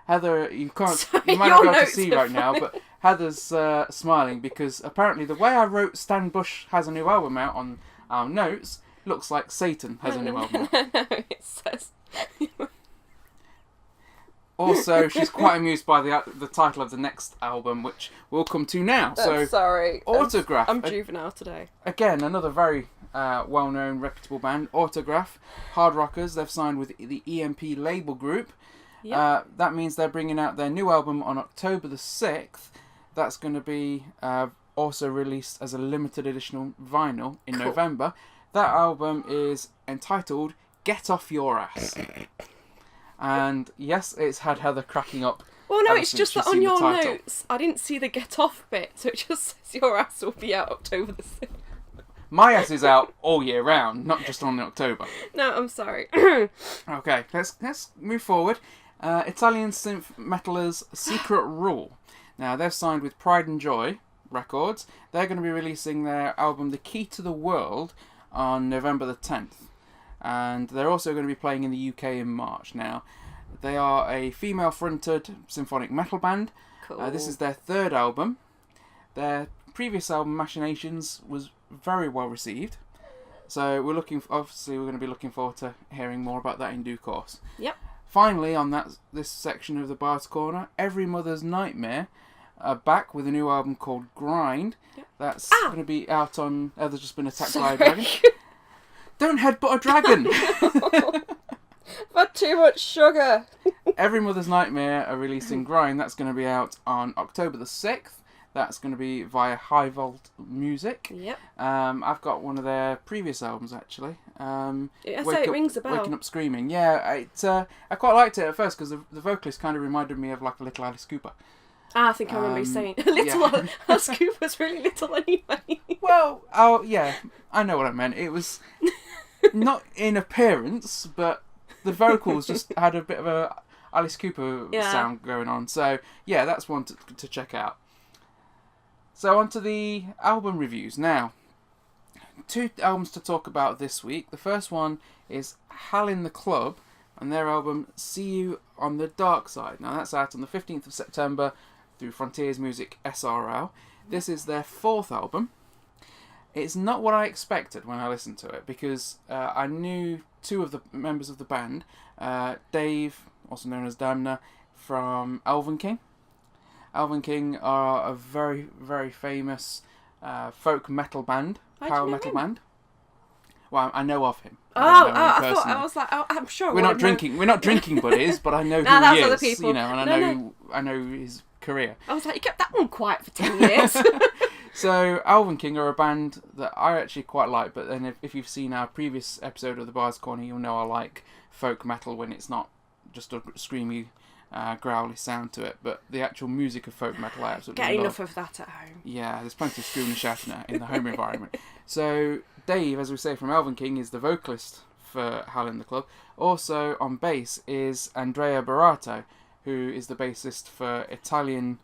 Heather, you might not be able to see right now, but Heather's smiling because apparently the way I wrote Stan Bush has a new album out on our notes looks like Satan has a new album out. No, it says. Also, she's quite amused by the title of the next album, which we'll come to now. So, sorry. Autograph. I'm juvenile today. Again, another very well-known, reputable band, Autograph. Hard rockers. They've signed with the EMP label group. Yep. That means they're bringing out their new album on October the 6th. That's going to be also released as a limited edition vinyl in November. That album is entitled Get Off Your Ass. And yes, it's had Heather cracking up. Well, no, it's just that on your notes, I didn't see the get off bit, so it just says your ass will be out October the 6th. My ass is out all year round, not just on October. No, I'm sorry. Okay, let's move forward. Italian synth metalers Secret Rule. Now, they've signed with Pride and Joy Records. They're going to be releasing their album The Key to the World on November the 10th. And they're also going to be playing in the UK in March. Now, they are a female-fronted symphonic metal band. Cool. This is their third album. Their previous album, Machinations, was very well received. So we're going to be looking forward to hearing more about that in due course. Yep. Finally, on this section of the Bard's Corner, Every Mother's Nightmare are back with a new album called Grind. Yep. That's going to be out on... there's just been attacked by a dragon. Don't headbutt a dragon! But too much sugar! Every Mother's Nightmare are releasing Grind. That's going to be out on October the 6th. That's going to be via High Vault Music. Yep. I've got one of their previous albums, actually. It rings a bell. Waking Up Screaming. Yeah, I quite liked it at first because the vocalist kind of reminded me of like a little Alice Cooper. I think I remember you saying Alice Cooper's really little anyway. Well, yeah, I know what I meant. It was not in appearance, but the vocals just had a bit of a Alice Cooper sound going on. So yeah, that's one to check out. So on to the album reviews now. 2 albums to talk about this week. The first one is Hal in the Club and their album See You on the Dark Side. Now that's out on the 15th of September through Frontiers Music SRL. This is their 4th album. It's not what I expected when I listened to it because I knew 2 of the members of the band. Dave, also known as Damner, from Elven King. Elven King are a very, very famous folk metal band, power metal band. Well, I know of him. I was like, I'm sure. We're not drinking buddies, but I know who that's he other is. people. You know, and I know his career. I was like, you kept that one quiet for 10 years. So, Elven King are a band that I actually quite like, but then if you've seen our previous episode of the Bard's Corner, you'll know I like folk metal when it's not just a screamy, growly sound to it, but the actual music of folk metal I absolutely love. Get enough of that at home. Yeah, there's plenty of screaming and shouting in the home environment. So, Dave, as we say, from Elven King, is the vocalist for Hal in the Club. Also, on bass is Andrea Barato, who is the bassist for Italian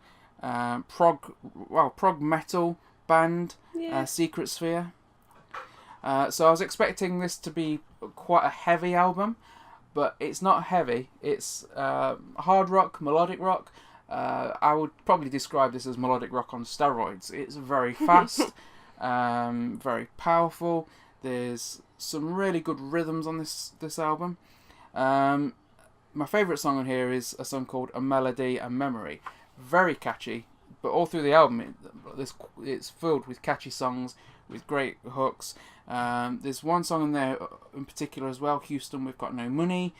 prog metal band Secret Sphere. So I was expecting this to be quite a heavy album, but it's not heavy. It's hard rock, melodic rock. I would probably describe this as melodic rock on steroids. It's very fast, very powerful. There's some really good rhythms on this album. My favourite song on here is a song called A Melody, A Memory. Very catchy, but all through the album it's filled with catchy songs with great hooks. There's one song in there in particular as well, Houston, We've Got No Money.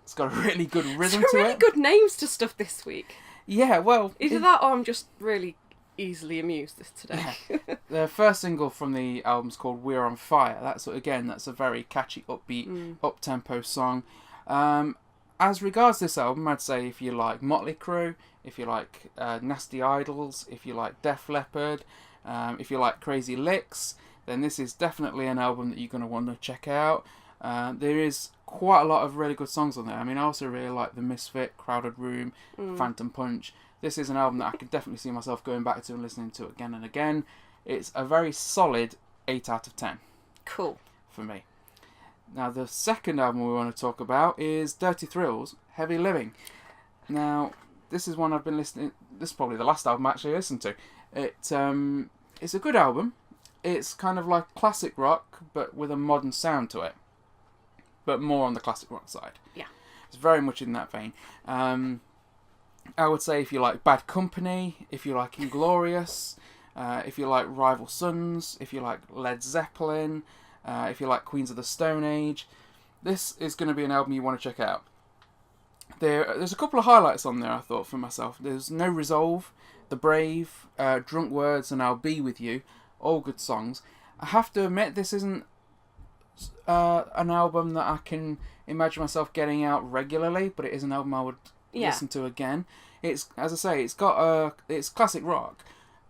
It's got a really good rhythm to it. Really good names to stuff this week. Yeah, well... Either that or I'm just really easily amused today. Yeah. The first single from the album's called We're on Fire. That's a very catchy, upbeat, up-tempo song. As regards this album, I'd say if you like Motley Crue, if you like Nasty Idols, if you like Def Leppard, if you like Crazy Licks, then this is definitely an album that you're going to want to check out. There is quite a lot of really good songs on there. I mean, I also really like The Misfit, Crowded Room, Phantom Punch. This is an album that I could definitely see myself going back to and listening to again and again. It's a very solid 8 out of 10. Cool. For me. Now, the second album we want to talk about is Dirty Thrills, Heavy Living. Now, this is one I've been listening... This is probably the last album I actually listened to. It's a good album. It's kind of like classic rock, but with a modern sound to it. But more on the classic rock side. Yeah. It's very much in that vein. I would say if you like Bad Company, if you like Inglorious, if you like Rival Sons, if you like Led Zeppelin... if you like Queens of the Stone Age, this is going to be an album you want to check out. There's a couple of highlights on there, I thought, for myself. There's No Resolve. The Brave, Drunk Words, and I'll Be With You, all good songs. I have to admit, this isn't an album that I can imagine myself getting out regularly, but it is an album I would listen to again. It's, as I say, it's classic rock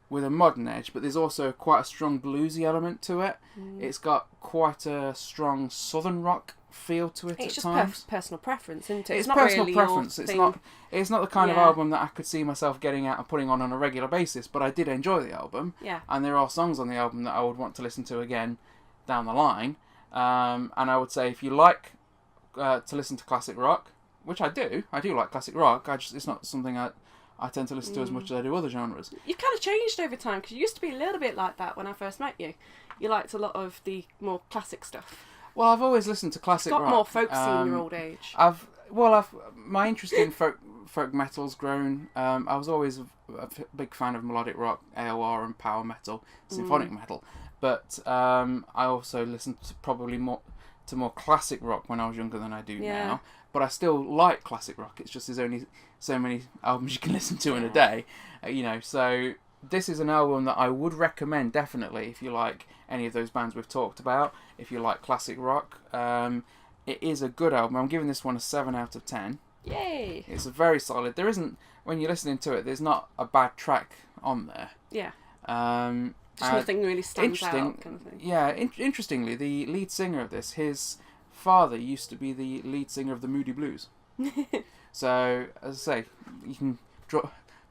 with a modern edge, but there's also quite a strong bluesy element to it. It's got quite a strong southern rock feel to it it's at just times. personal preference, isn't it? It's not personal really preference. your It's thing. not the kind of album that I could see myself getting out and putting on a regular basis, but I did enjoy the album. Yeah. And there are songs on the album that I would want to listen to again down the line. And I would say if you like to listen to classic rock, which I do like classic rock. It's not something I tend to listen to as much as I do other genres. You've kind of changed over time, because you used to be a little bit like that when I first met you. You liked a lot of the more classic stuff. Well, I've always listened to classic rock. Got more folksy in your old age. My interest in folk metal's grown. I was always a big fan of melodic rock, AOR, and power metal, symphonic metal. But I also listened to probably more classic rock when I was younger than I do now. But I still like classic rock. It's just there's only so many albums you can listen to in a day, So this is an album that I would recommend definitely if you like any of those bands we've talked about. If you like classic rock, it is a good album. I'm giving this one a 7 out of 10. Yay! It's a very solid. There isn't, when you're listening to it, there's not a bad track on there. Yeah. Just nothing really stands out, kind of thing. Yeah, interestingly, the lead singer of this, his father used to be the lead singer of the Moody Blues. So, as I say, you can draw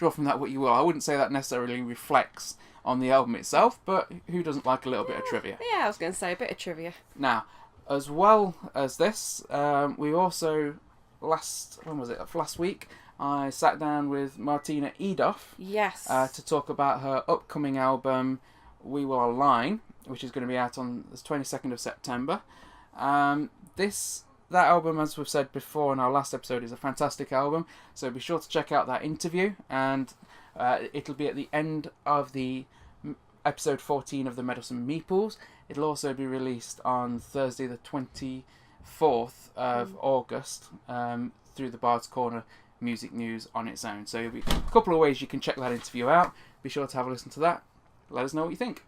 from that what you will. I wouldn't say that necessarily reflects on the album itself, but who doesn't like a little bit of trivia? Yeah, I was going to say a bit of trivia. Now, as well as this, we also last week, I sat down with Martina Edoff. Yes. To talk about her upcoming album, We Will Align, which is going to be out on the 22nd of September. That album, as we've said before in our last episode, is a fantastic album, so be sure to check out that interview, and it'll be at the end of the episode 14 of the Meddlesome Meeples. It'll also be released on Thursday the 24th of August through the Bard's Corner Music News on its own. So there'll be a couple of ways you can check that interview out. Be sure to have a listen to that. Let us know what you think.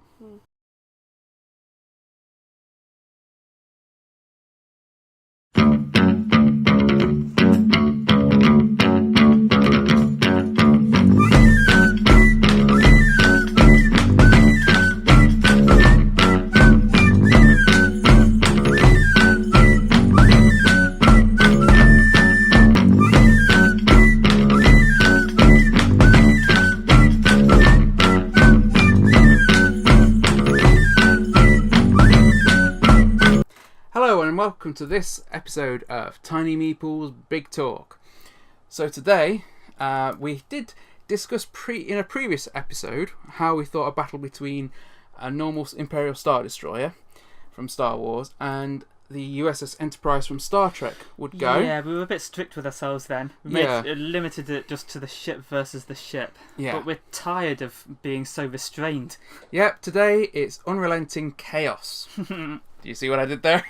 Welcome to this episode of Tiny Meeples Big Talk. So today we did discuss in a previous episode how we thought a battle between a normal Imperial Star Destroyer from Star Wars and the USS Enterprise from Star Trek would go. Yeah, we were a bit strict with ourselves then. We limited it just to the ship versus the ship. Yeah. But we're tired of being so restrained. Yep, today it's unrelenting chaos. Do you see what I did there?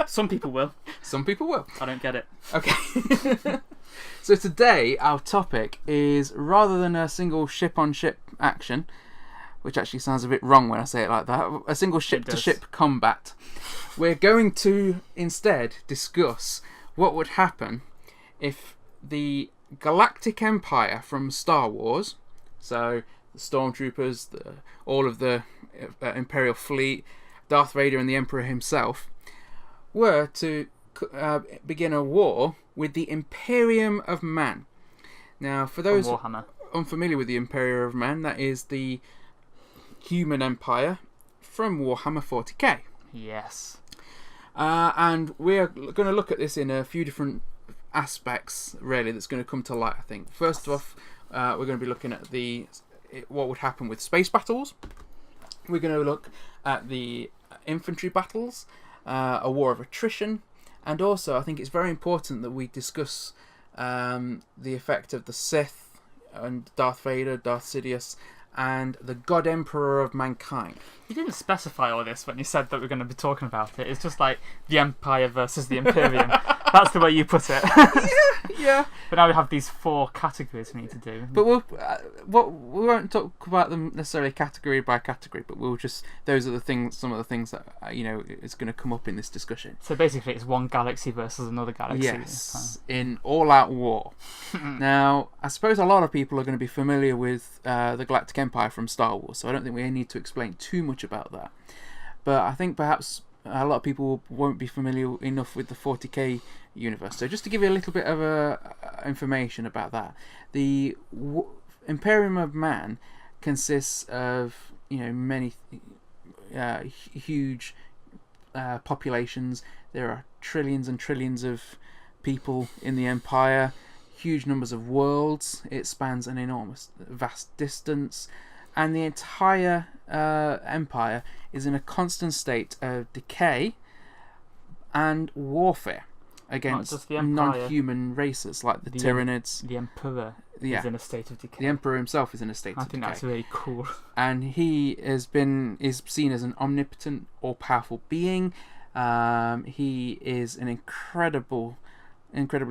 Some people will. Some people will. I don't get it. Okay. So today our topic is, rather than a single ship-on-ship action, which actually sounds a bit wrong when I say it like that, a single ship-to-ship combat, we're going to instead discuss what would happen if the Galactic Empire from Star Wars, so the Stormtroopers, all of the Imperial fleet, Darth Vader and the Emperor himself, were to begin a war with the Imperium of Man. Now, for those unfamiliar with the Imperium of Man, that is the human empire from Warhammer 40k. Yes. And we're going to look at this in a few different aspects, really, that's going to come to light, I think. First off, we're going to be looking at what would happen with space battles. We're going to look at the infantry battles, a war of attrition, and also I think it's very important that we discuss the effect of the Sith and Darth Vader, Darth Sidious, and the God Emperor of Mankind. You didn't specify all this when you said that we're going to be talking about it. It's just like the Empire versus the Imperium. That's the way you put it. Yeah. But now we have these 4 categories we need to do. But we won't talk about them necessarily category by category, but those are some of the things that is going to come up in this discussion. So basically, it's one galaxy versus another galaxy. Yes, in all-out war. Now, I suppose a lot of people are going to be familiar with the Galactic Empire from Star Wars, so I don't think we need to explain too much about that. But I think perhaps a lot of people won't be familiar enough with the 40k universe. So just to give you a little bit of information about that, the Imperium of Man consists of many huge populations. There are trillions and trillions of people in the Empire, huge numbers of worlds. It spans an enormous, vast distance, and the entire Empire is in a constant state of decay and warfare against non-human races like the Tyranids. The Emperor is in a state of decay. The Emperor himself is in a state of decay. I think that's really cool. And he is seen as an omnipotent, all-powerful being. He is an incredibly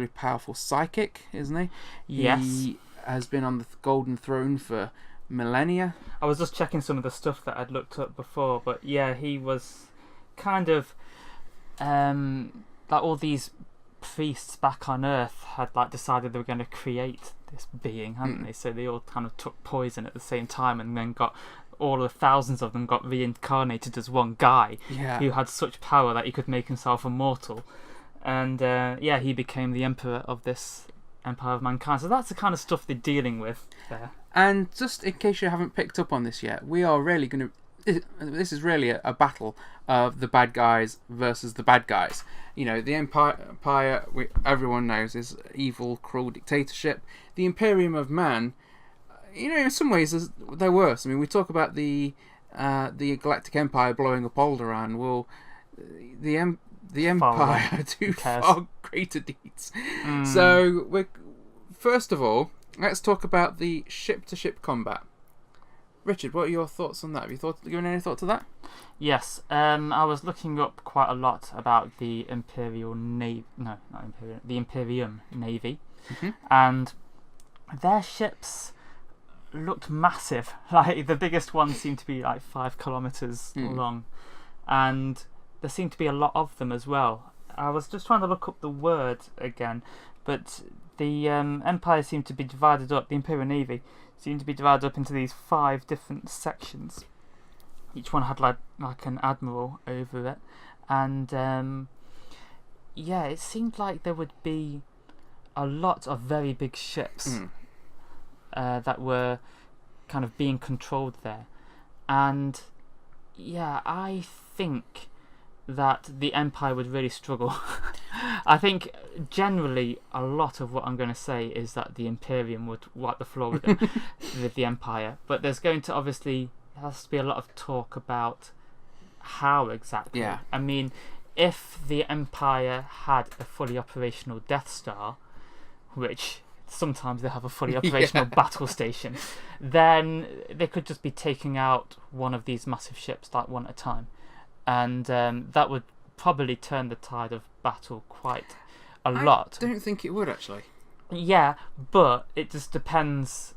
powerful psychic, isn't he? Yes. He has been on the Golden Throne for millennia. I was just checking some of the stuff that I'd looked up before, but yeah, he was kind of like all these priests back on Earth had decided they were going to create this being, hadn't they? So they all kind of took poison at the same time, and then all of the thousands of them got reincarnated as one guy who had such power that he could make himself immortal. And he became the emperor of this Empire of Mankind. So that's the kind of stuff they're dealing with there. And just in case you haven't picked up on this yet, we are really going to... This is really a battle of the bad guys versus the bad guys. The Empire, everyone knows, is evil, cruel dictatorship. The Imperium of Man, in some ways, they're worse. I mean, we talk about the Galactic Empire blowing up Alderaan. Well, the Empire do far greater deeds. So, first of all, let's talk about the ship-to-ship combat. Richard, what are your thoughts on that? Have you given any thought to that? Yes, I was looking up quite a lot about the Imperial Navy. No, not Imperial. The Imperium Navy, and their ships looked massive. Like the biggest one seemed to be 5 kilometers long, and there seemed to be a lot of them as well. I was just trying to look up the word again, but the Empire seemed to be divided up. The Imperial Navy seemed to be divided up into these 5 different sections. Each one had like an admiral over it, and it seemed like there would be a lot of very big ships that were kind of being controlled there, and I think that the Empire would really struggle. I think generally a lot of what I'm going to say is that the Imperium would wipe the floor with them, with the Empire, but there has to be a lot of talk about how exactly. I mean, if the Empire had a fully operational Death Star, which sometimes they have a fully operational battle station, then they could just be taking out one of these massive ships one at a time, and that would probably turn the tide of battle quite a lot. I don't think it would, actually. Yeah, but it just depends.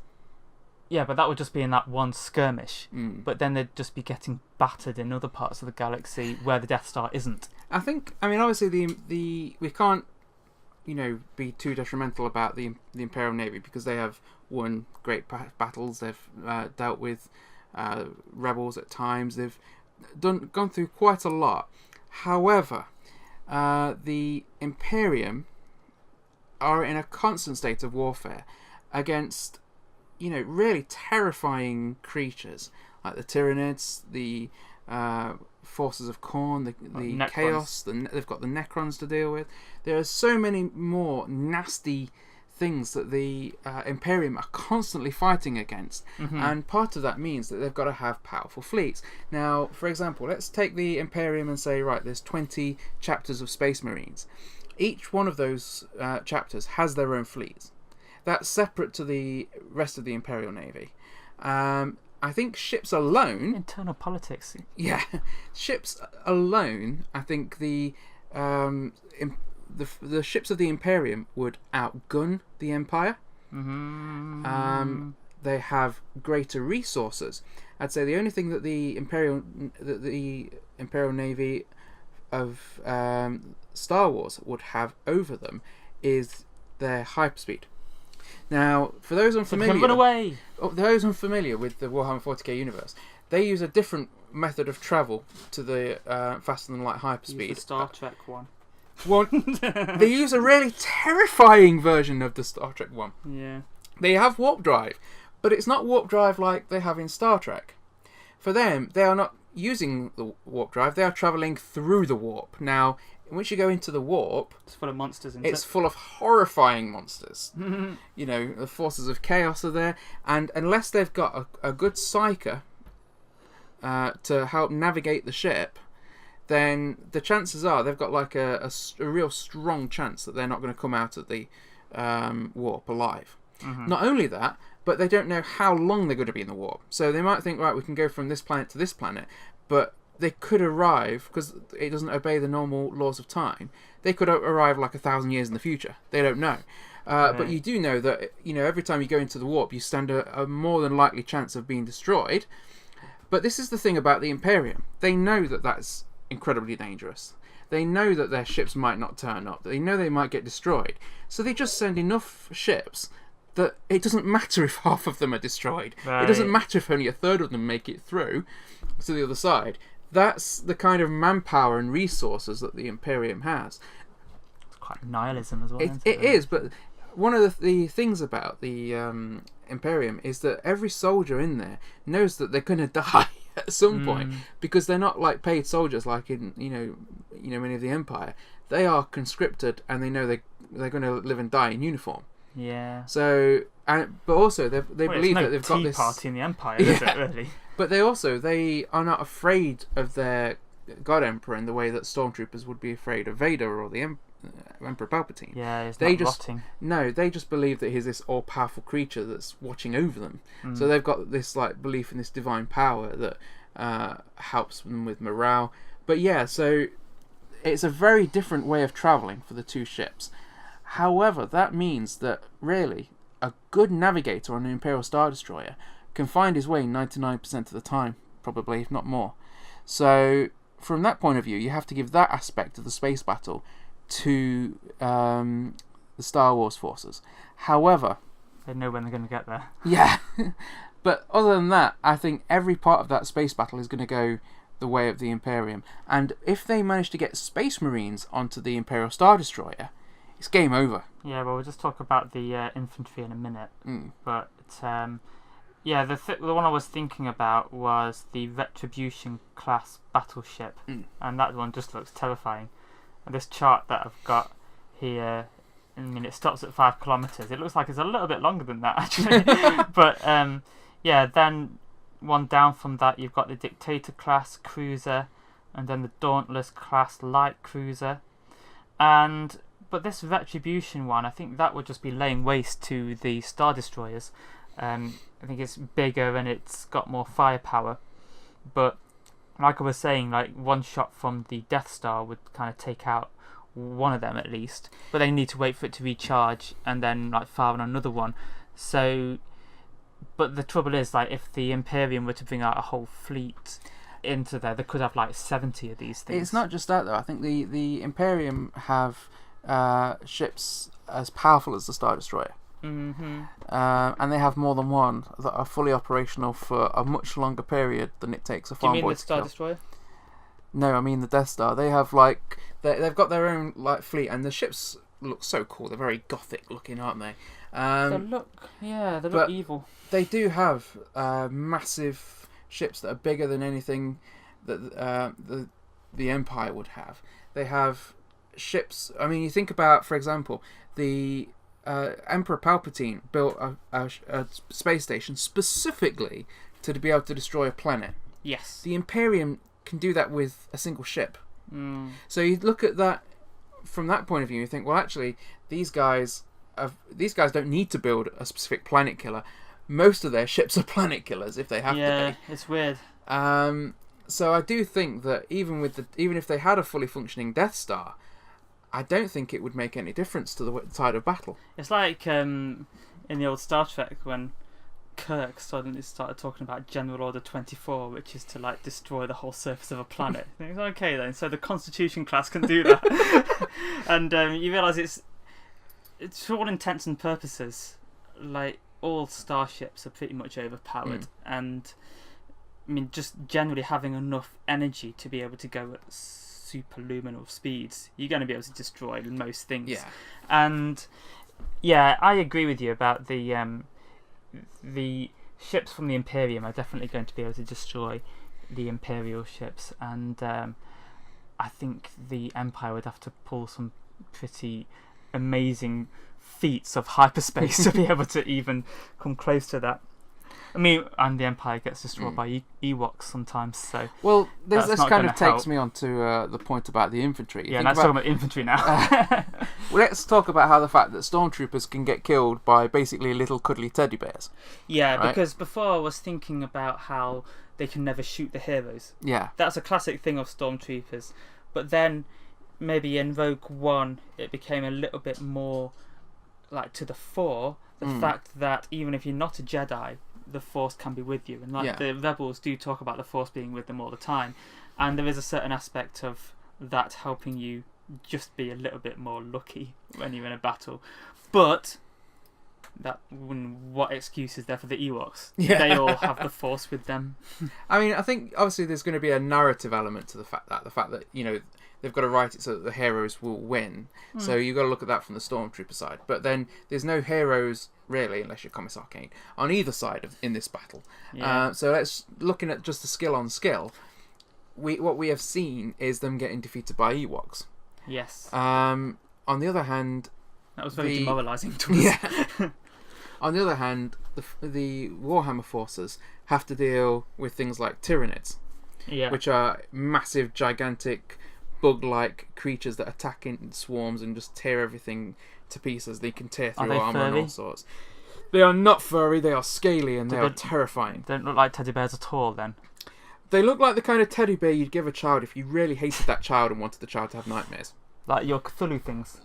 Yeah, but that would just be in that one skirmish. But then they'd just be getting battered in other parts of the galaxy where the Death Star isn't. I mean, obviously we can't, be too detrimental about the Imperial Navy, because they have won great battles. They've dealt with rebels at times. They've gone through quite a lot. However, the Imperium are in a constant state of warfare against, really terrifying creatures like the Tyranids, the forces of Khorne, the Chaos. They've got the Necrons to deal with. There are so many more nasty things that the Imperium are constantly fighting against, and part of that means that they've got to have powerful fleets. Now, for example, let's take the Imperium and say, right, there's 20 chapters of Space Marines. Each one of those chapters has their own fleets. That's separate to the rest of the Imperial Navy. I think ships alone... Internal politics. Yeah, ships alone, I think the ships of the Imperium would outgun the Empire. Mm-hmm. They have greater resources. I'd say the only thing that the Imperial Navy of Star Wars would have over them is their hyperspeed. Now, for those unfamiliar, run away. Those unfamiliar with the Warhammer 40k universe, they use a different method of travel to the faster than light hyperspeed. Use the Star Trek one. Well, they use a really terrifying version of the Star Trek one. Yeah. They have warp drive, but it's not warp drive like they have in Star Trek. For them, they are not using the warp drive, they are travelling through the warp. Now, once you go into the warp... It's full of monsters, isn't It's full of horrifying monsters. You know, the forces of chaos are there, and unless they've got a good psyker to help navigate the ship, then the chances are they've got like a real strong chance that they're not going to come out of the warp alive. Not only that, but they don't know how long they're going to be in the warp. So they might think, right, we can go from this planet to this planet, but they could arrive, because it doesn't obey the normal laws of time, they could arrive like 1,000 years in the future. They don't know. But you do know that, you know, every time you go into the warp, you stand a more than likely chance of being destroyed. But this is the thing about the Imperium. They know that that's incredibly dangerous. They know that their ships might not turn up. They know they might get destroyed. So they just send enough ships that it doesn't matter if half of them are destroyed. Right. It doesn't matter if only a third of them make it through to the other side. That's the kind of manpower and resources that the Imperium has. It's quite nihilism as well. It is, but one of the things about the Imperium is that every soldier in there knows that they're going to die at some point, because they're not like paid soldiers like in you know many of the Empire. They are conscripted, and they know they're going to live and die in uniform. Yeah. So, but also they believe that they've got this party in the Empire, is it really? But they are not afraid of their God Emperor in the way that Stormtroopers would be afraid of Vader or the Emperor Palpatine. Yeah, it's they not just rotting. No, they just believe that he's this all-powerful creature that's watching over them. So they've got this like belief in this divine power that helps them with morale. But yeah, so it's a very different way of travelling for the two ships. However, that means that really a good navigator on an Imperial Star Destroyer can find his way 99% of the time, probably, if not more. So, from that point of view, you have to give that aspect of the space battle to the Star Wars forces. However... They know when they're going to get there. Yeah. But other than that, I think every part of that space battle is going to go the way of the Imperium. And if they manage to get Space Marines onto the Imperial Star Destroyer, it's game over. Yeah, well, we'll just talk about the infantry in a minute. But... yeah, the one I was thinking about was the Retribution class battleship, and that one just looks terrifying. And this chart that I've got here, I mean, it stops at 5 kilometers. It looks like it's a little bit longer than that, actually. But yeah, then one down from that, you've got the Dictator class cruiser, and then the Dauntless class light cruiser, but this Retribution one, I think that would just be laying waste to the Star Destroyers. I think it's bigger and it's got more firepower, but like I was saying, like one shot from the Death Star would kind of take out one of them at least, but they need to wait for it to recharge and then like fire on another one. So, but the trouble is, like, if the Imperium were to bring out a whole fleet into there, they could have like 70 of these things. It's not just that though. I think the Imperium have ships as powerful as the Star Destroyer. And they have more than one that are fully operational for a much longer period than it takes a farm boy to kill. Do you mean the Star Destroyer? No, I mean the Death Star. They have like they've got their own like fleet, and the ships look so cool. They're very gothic looking, aren't they? They look evil. They do have massive ships that are bigger than anything that the Empire would have. They have ships. I mean, you think about, for example, the Emperor Palpatine built a space station specifically to be able to destroy a planet. Yes. The Imperium can do that with a single ship. So you look at that from that point of view, you think, well, actually, these guys don't need to build a specific planet killer. most of their ships are planet killers if they have to Yeah, it's weird. be. So I do think that even if they had a fully functioning Death Star, I don't think it would make any difference to the tide of battle. It's like in the old Star Trek when Kirk suddenly started talking about General Order 24, which is to like destroy the whole surface of a planet. It's okay then, so the Constitution class can do that. And you realise it's for all intents and purposes, like all starships are pretty much overpowered, and I mean just generally having enough energy to be able to go at superluminal speeds, you're going to be able to destroy most things. Yeah. And yeah, I agree with you about the ships from the Imperium are definitely going to be able to destroy the Imperial ships, and I think the Empire would have to pull some pretty amazing feats of hyperspace to be able to even come close to that. I mean, and the Empire gets destroyed by Ewoks sometimes, so... Well, this kind of takes help. me on to the point about the infantry. Yeah, let's talk about infantry now. Well, let's talk about how the fact that stormtroopers can get killed by basically little cuddly teddy bears. Yeah, right? Because before I was thinking about how they can never shoot the heroes. Yeah. That's a classic thing of stormtroopers. But then, maybe in Rogue One, it became a little bit more like to the fore, the fact that even if you're not a Jedi, the Force can be with you, and the Rebels do talk about the Force being with them all the time, and there is a certain aspect of that helping you just be a little bit more lucky when you're in a battle. But what excuse is there for the Ewoks? Yeah. They all have the Force with them. I mean, I think obviously there's going to be a narrative element to the fact that they've got to write it so that the heroes will win. So you've got to look at that from the stormtrooper side. But then there's no heroes really, unless you're Commissar Kane, on either side in this battle. Yeah. So let's looking at just the skill on skill. What we have seen is them getting defeated by Ewoks. Yes. On the other hand, that was very demoralising to us. Yeah. On the other hand, the Warhammer forces have to deal with things like Tyranids, which are massive, gigantic, bug-like creatures that attack in swarms and just tear everything to pieces. They can tear through armor furry? and all sorts. They are not furry. They are scaly and they are terrifying. Don't look like teddy bears at all, then. They look like the kind of teddy bear you'd give a child if you really hated that child and wanted the child to have nightmares. Like your Cthulhu things.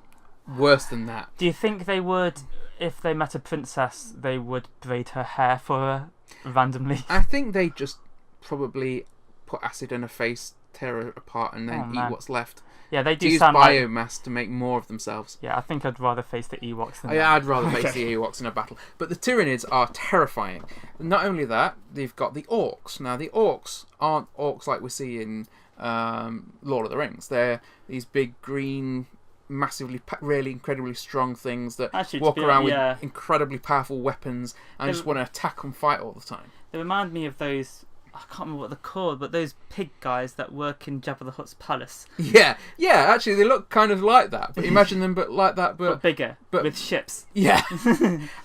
Worse than that. Do you think they would, if they met a princess, they would braid her hair for her randomly? I think they just probably put acid in her face, tear her apart, and then eat what's left. Yeah, they do use sound biomass to make more of themselves. Yeah, I think I'd rather face the Ewoks than I'd rather face the Ewoks in a battle. But the Tyranids are terrifying. Not only that, they've got the Orcs. Now, the Orcs aren't Orcs like we see in Lord of the Rings. They're these big green, massively, really incredibly strong things that walk around with incredibly powerful weapons and just want to attack and fight all the time. They remind me of those... I can't remember what they're called, but those pig guys that work in Jabba the Hutt's palace. Yeah, actually, they look kind of like that. But imagine them, but bigger, with ships. Yeah,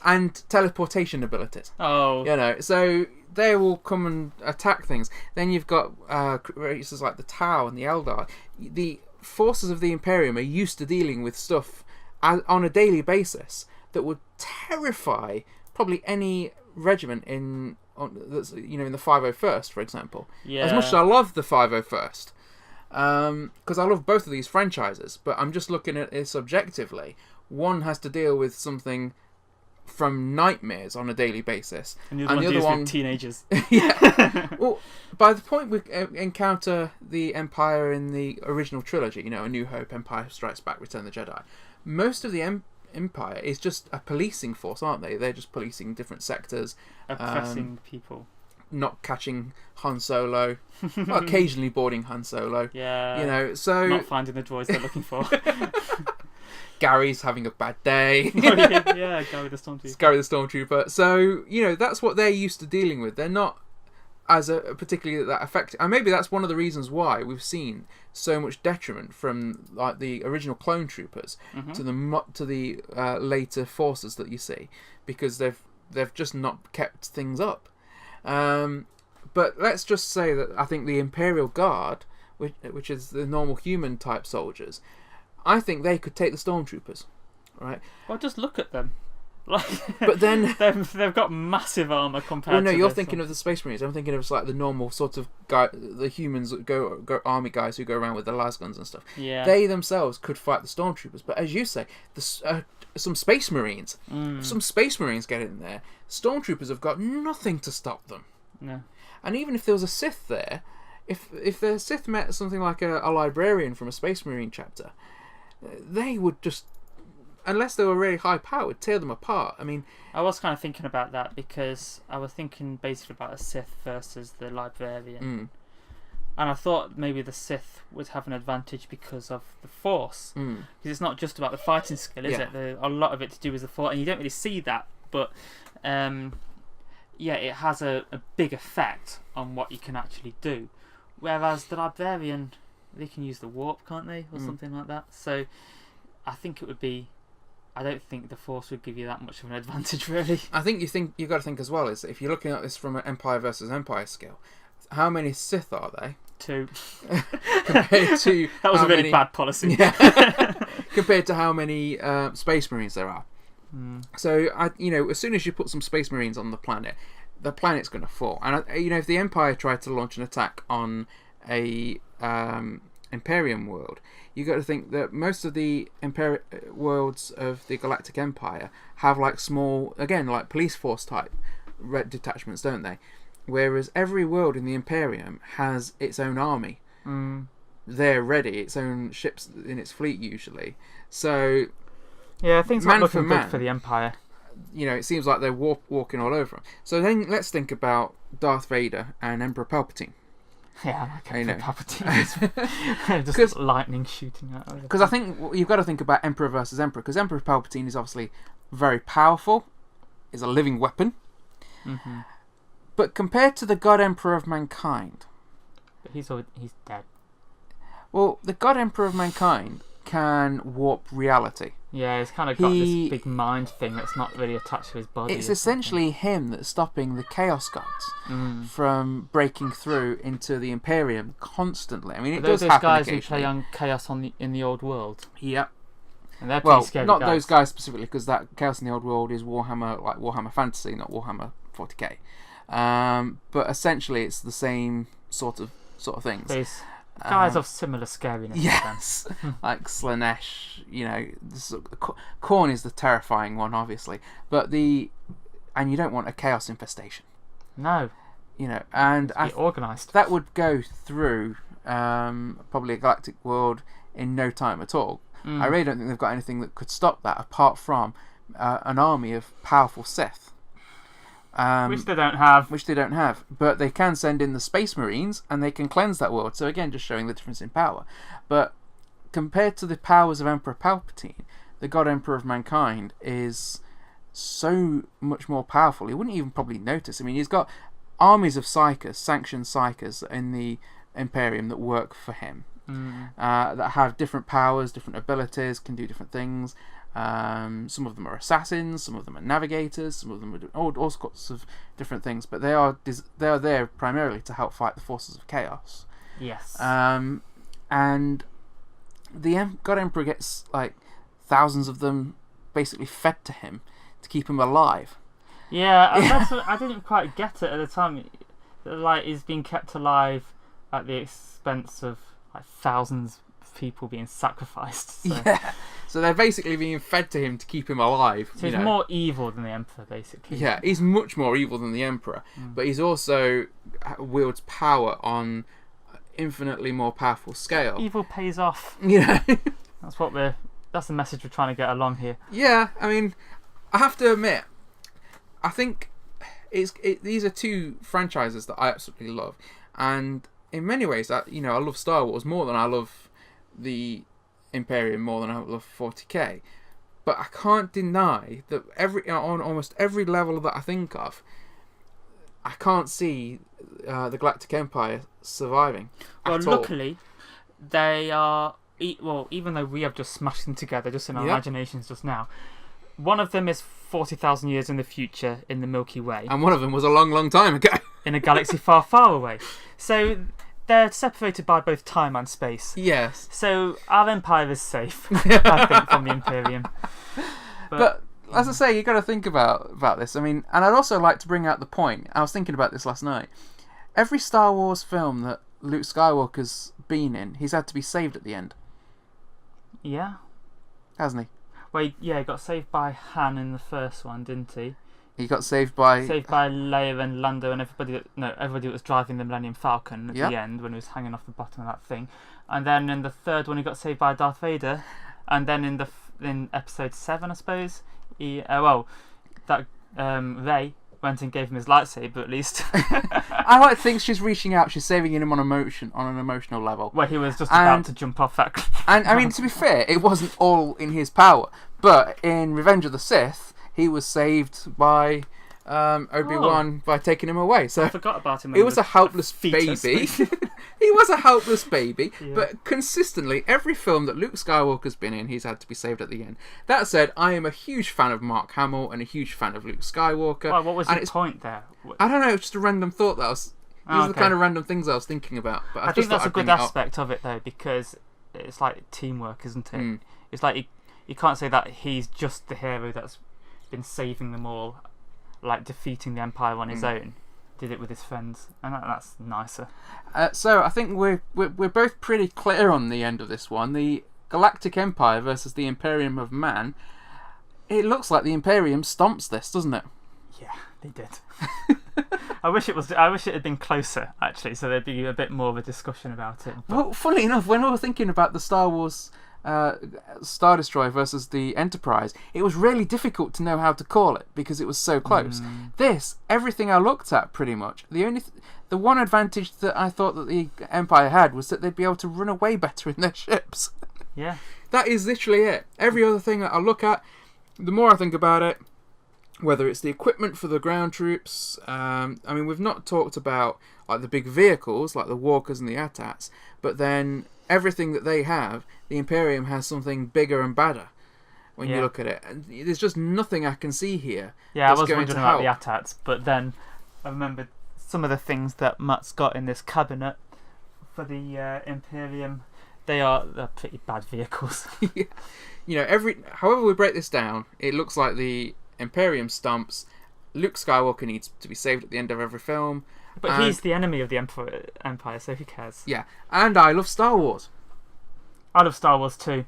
and teleportation abilities. Oh, so they will come and attack things. Then you've got races like the Tau and the Eldar. The forces of the Imperium are used to dealing with stuff on a daily basis that would terrify probably any regiment in the 501st, for example. Yeah. As much as I love the 501st, because I love both of these franchises, but I'm just looking at it subjectively. One has to deal with something from nightmares on a daily basis, and the other one with teenagers. Yeah. Well, by the point we encounter the Empire in the original trilogy, A New Hope, Empire Strikes Back, Return of the Jedi, most of the Empire is just a policing force, aren't they? They're just policing different sectors, oppressing people, not catching Han Solo, well, occasionally boarding Han Solo. Yeah, so not finding the droids they're looking for. Gary's having a bad day. Yeah, Gary the Stormtrooper. Gary the Stormtrooper. So that's what they're used to dealing with. They're not as a particularly that effective, and maybe that's one of the reasons why we've seen so much detriment from like the original clone troopers to the later forces that you see, because they've just not kept things up. But let's just say that I think the Imperial Guard, which is the normal human type soldiers, I think they could take the stormtroopers, right? Well, just look at them. But then they've got massive armor compared. Well, no, to you're this thinking of the Space Marines. I'm thinking of like the normal sort of guy, the humans that go army guys who go around with the las guns and stuff. Yeah. They themselves could fight the stormtroopers, but as you say, some Space Marines, some Space Marines get in there. Stormtroopers have got nothing to stop them. No. And even if there was a Sith there, if the Sith met something like a librarian from a Space Marine chapter, they would just, unless they were really high powered, tear them apart. I mean, I was kind of thinking about that because I was thinking basically about a Sith versus the librarian. And I thought maybe the Sith would have an advantage because of the Force. Because it's not just about the fighting skill, is it? A lot of it to do with the Force, and you don't really see that, but it has a big effect on what you can actually do. Whereas the librarian, they can use the warp, can't they, or something like that. So I think it would be. I don't think the Force would give you that much of an advantage, really. I think you've got to think as well is if you're looking at this from an Empire versus Empire scale, how many Sith are they? 2. Compared to that was a really bad policy. Yeah. Compared to how many Space Marines there are. So as soon as you put some Space Marines on the planet's going to fall. And if the Empire tried to launch an attack on a Imperium world, you got to think that most of the worlds of the Galactic Empire have like small, again, like police force type red detachments, don't they? Whereas every world in the Imperium has its own army. They're ready, its own ships in its fleet usually. So yeah, things aren't looking good for the Empire. It seems like they're walking all over them. So then let's think about Darth Vader and Emperor Palpatine. Yeah, like Emperor Palpatine. Just lightning shooting out of it. Because I think you've got to think about Emperor versus Emperor, because Emperor Palpatine is obviously very powerful, is a living weapon. But compared to the God Emperor of Mankind... He's dead. Well, the God Emperor of Mankind can warp reality. Yeah, he's kind of got this big mind thing that's not really attached to his body. It's essentially him that's stopping the Chaos Gods from breaking through into the Imperium constantly. I mean, it does happen guys who play on Chaos in the old world. Yep. And they're pretty scary not guys. Those guys specifically, because that Chaos in the old world is Warhammer Fantasy, not Warhammer 40k. But essentially, it's the same sort of things. There's guys of similar scariness. Yes, like Slanesh. Khorne is the terrifying one, obviously, and you don't want a chaos infestation. No. And organised. That would go through probably a galactic world in no time at all. I really don't think they've got anything that could stop that apart from an army of powerful Sith. Which they don't have. But they can send in the Space Marines and they can cleanse that world. So again, just showing the difference in power. But compared to the powers of Emperor Palpatine, the God Emperor of Mankind is so much more powerful. He wouldn't even probably notice. I mean, he's got armies of psychers, sanctioned psychers in the Imperium that work for him. That have different powers, different abilities, can do different things. Some of them are assassins, some of them are navigators, some of them are all sorts of different things, but they are there primarily to help fight the forces of chaos. Yes. And the God Emperor gets like thousands of them basically fed to him to keep him alive. Yeah, that's what, I didn't quite get it at the time. Like, he's being kept alive at the expense of like thousands of people being sacrificed. So. Yeah. So they're basically being fed to him to keep him alive. So he's more evil than the Emperor, basically. Yeah, he's much more evil than the Emperor, but he's also wields power on infinitely more powerful scale. Evil pays off. That's the message we're trying to get along here. Yeah, I mean, I have to admit, I think these are two franchises that I absolutely love, and in many ways, I love Star Wars more than I love the Imperium, more than I love 40k. But I can't deny that on almost every level that I think of, I can't see the Galactic Empire surviving. Well, luckily, they are. Even though we have just smashed them together, just in our imaginations just now, one of them is 40,000 years in the future in the Milky Way, and one of them was a long, long time ago in a galaxy far, far away. So they're separated by both time and space. Yes. So our empire is safe, I think, from the Imperium. But as I say, you got to think about this. I mean, and I'd also like to bring out the point. I was thinking about this last night. Every Star Wars film that Luke Skywalker's been in, he's had to be saved at the end. Yeah. Hasn't he? Well, he got saved by Han in the first one, didn't he? He got saved by Leia and Lando and everybody that was driving the Millennium Falcon at the end when he was hanging off the bottom of that thing. And then in the third one, he got saved by Darth Vader. And then in episode 7, I suppose, Rey went and gave him his lightsaber at least. I like to think she's reaching out. She's saving him on an emotional level. Where he was just about to jump off that. And I mean, to be fair, it wasn't all in his power. But in Revenge of the Sith, he was saved by Obi-Wan by taking him away. So I forgot about him. He was a helpless baby. He was a helpless baby. Yeah. But consistently, every film that Luke Skywalker's been in, he's had to be saved at the end. That said, I am a huge fan of Mark Hamill and a huge fan of Luke Skywalker. Well, what was your point there? I don't know, just a random thought that I was... These are the kind of random things I was thinking about. But I think that's a good aspect of it, though, because it's like teamwork, isn't it? Mm. It's like you can't say that he's just the hero that's been saving them all, like defeating the Empire on his own. Did it with his friends, and that's nicer. So I think we're both pretty clear on the end of this one. The Galactic Empire versus the Imperium of Man. It looks like the Imperium stomps this, doesn't it? Yeah, they did. I wish it had been closer, actually, so there'd be a bit more of a discussion about it. But... Well, funnily enough, when we were thinking about the Star Wars Star Destroyer versus the Enterprise, it was really difficult to know how to call it because it was so close. This, everything I looked at pretty much, the one advantage that I thought that the Empire had was that they'd be able to run away better in their ships. Yeah. That is literally it. Every other thing that I look at, the more I think about it, whether it's the equipment for the ground troops, I mean, we've not talked about like the big vehicles like the Walkers and the AT-ATs, but then everything that they have, the Imperium has something bigger and badder when you look at it. And there's just nothing I can see here. Yeah, I was wondering about the AT-ATs, but then I remembered some of the things that Matt's got in this cabinet for the Imperium. They're pretty bad vehicles. Yeah. You know, however we break this down, it looks like the Imperium stumps. Luke Skywalker needs to be saved at the end of every film. But he's the enemy of the Empire, so who cares? Yeah, and I love Star Wars. I love Star Wars too.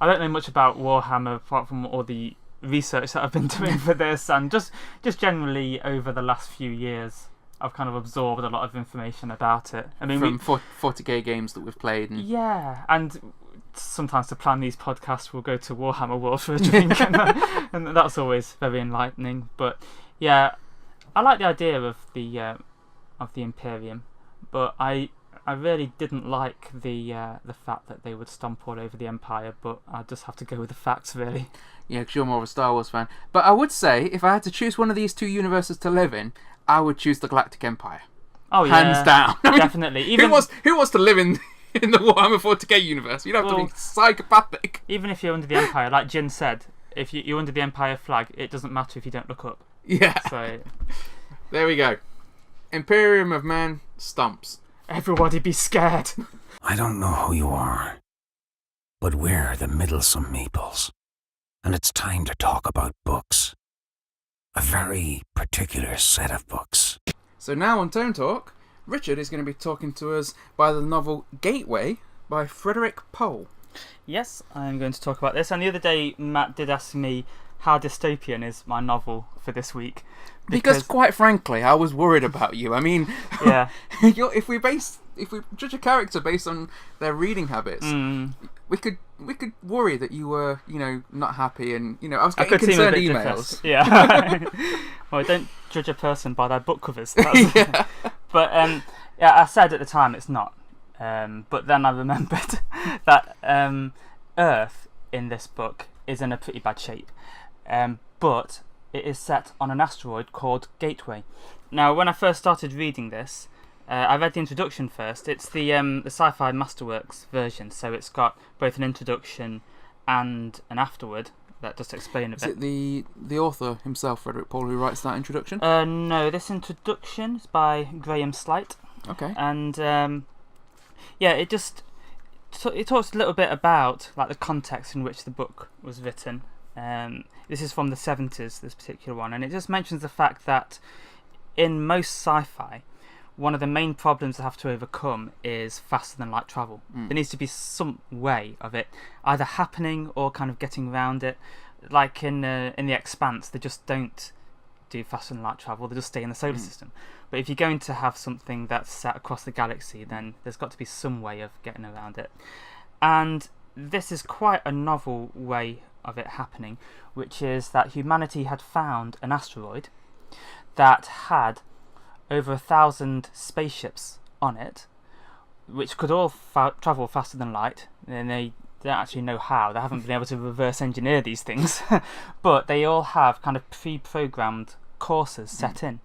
I don't know much about Warhammer apart from all the research that I've been doing for this, and just generally over the last few years, I've kind of absorbed a lot of information about it. I mean, from 40k games that we've played. And sometimes to plan these podcasts, we'll go to Warhammer World for a drink, and that's always very enlightening. But yeah, I like the idea of the Imperium, but I really didn't like the fact that they would stomp all over the Empire, but I just have to go with the facts, really. Yeah, because you're more of a Star Wars fan. But I would say, if I had to choose one of these two universes to live in, I would choose the Galactic Empire. Oh yeah, hands down. I mean, definitely. Who wants to live in the Warhammer 40k universe? You'd have to be psychopathic. Even if you're under the Empire, like Jin said, if you're under the Empire flag, it doesn't matter if you don't look up. Yeah. So there we go. Imperium of Man stumps. Everybody be scared. I don't know who you are, but we're the Meddlesome Meeples, and it's time to talk about books. A very particular set of books. So now on Tone Talk, Richard is going to be talking to us by the novel Gateway by Frederick Pohl. Yes, I'm going to talk about this. And the other day, Matt did ask me how dystopian is my novel for this week. Because quite frankly, I was worried about you. I mean, yeah. if we judge a character based on their reading habits, we could worry that you were, not happy, and I was getting concerned emails. Yeah. Well, don't judge a person by their book covers. Yeah. But I said at the time it's not. But then I remembered that Earth in this book is in a pretty bad shape. But it is set on an asteroid called Gateway. Now, when I first started reading this, I read the introduction first. It's the Sci-Fi Masterworks version, so it's got both an introduction and an afterword that just explain a bit. Is it the author himself, Frederick Pohl, who writes that introduction? No, this introduction is by Graham Slight. Okay. And it just it talks a little bit about like the context in which the book was written, This is from the 70s, this particular one, and it just mentions the fact that in most sci-fi, one of the main problems they have to overcome is faster than light travel. There needs to be some way of it either happening or kind of getting around it. Like in The Expanse, they just don't do faster than light travel, they just stay in the solar system. But if you're going to have something that's set across the galaxy, then there's got to be some way of getting around it. And this is quite a novel way of it happening, which is that humanity had found an asteroid that had over 1,000 spaceships on it, which could all travel faster than light, and they don't actually know how. They haven't been able to reverse engineer these things, but they all have kind of pre-programmed courses set in.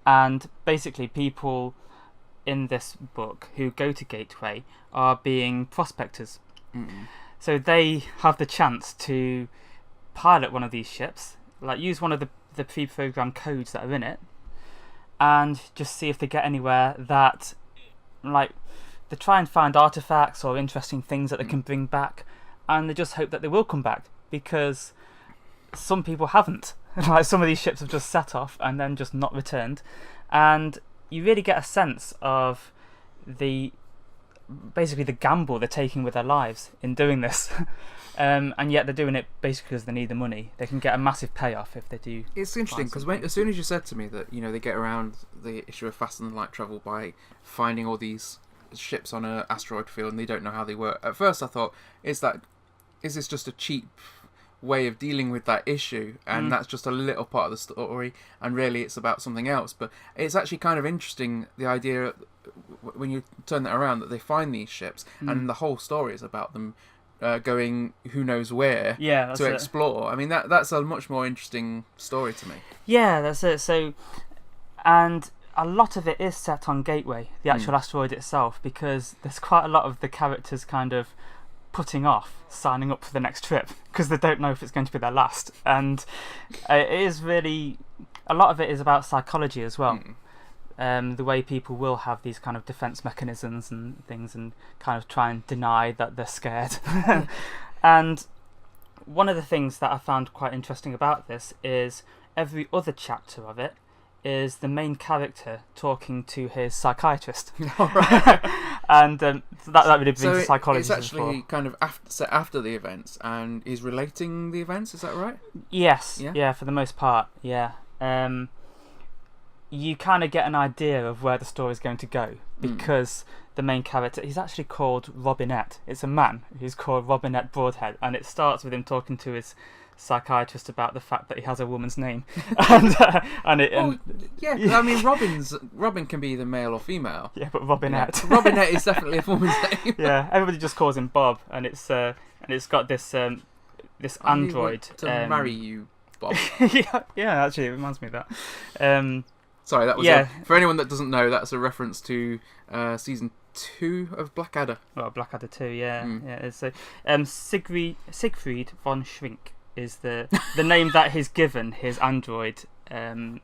And basically people in this book who go to Gateway are being prospectors. So they have the chance to pilot one of these ships, like use one of the pre-programmed codes that are in it, and just see if they get anywhere that, like, they try and find artifacts or interesting things that they can bring back, and they just hope that they will come back, because some people haven't. Like, some of these ships have just set off and then just not returned, and you really get a sense of basically the gamble they're taking with their lives in doing this. And yet they're doing it basically because they need the money. They can get a massive payoff if they do. It's interesting because as soon as you said to me that, you know, they get around the issue of faster than light travel by finding all these ships on an asteroid field and they don't know how they work. At first I thought, is this just a cheap way of dealing with that issue, and that's just a little part of the story, and really it's about something else. But it's actually kind of interesting, the idea when you turn that around, that they find these ships and the whole story is about them going who knows where to explore. I mean, that's a much more interesting story to me. Yeah, that's it. So, and a lot of it is set on Gateway, the actual asteroid itself, because there's quite a lot of the characters kind of putting off signing up for the next trip because they don't know if it's going to be their last. And it is really, a lot of it is about psychology as well. The way people will have these kind of defense mechanisms and things and kind of try and deny that they're scared. And one of the things that I found quite interesting about this is every other chapter of it is the main character talking to his psychiatrist. And that really brings the psychology. It's actually kind of set after the events, and he's relating the events, is that right? Yes, yeah, for the most part, yeah. You kind of get an idea of where the story is going to go, because the main character, he's actually called Robinette. It's a man who's called Robinette Broadhead, and it starts with him talking to his psychiatrist about the fact that he has a woman's name. I mean, Robin can be either male or female. Yeah, but Robinette. Yeah. Robinette is definitely a woman's name. Yeah, everybody just calls him Bob, and it's got this android to marry you, Bob. yeah, actually, it reminds me of that. Sorry, that was for anyone that doesn't know, that's a reference to season 2 of Blackadder. Well, Blackadder 2, yeah. It's Siegfried von Schrink is the name that he's given his android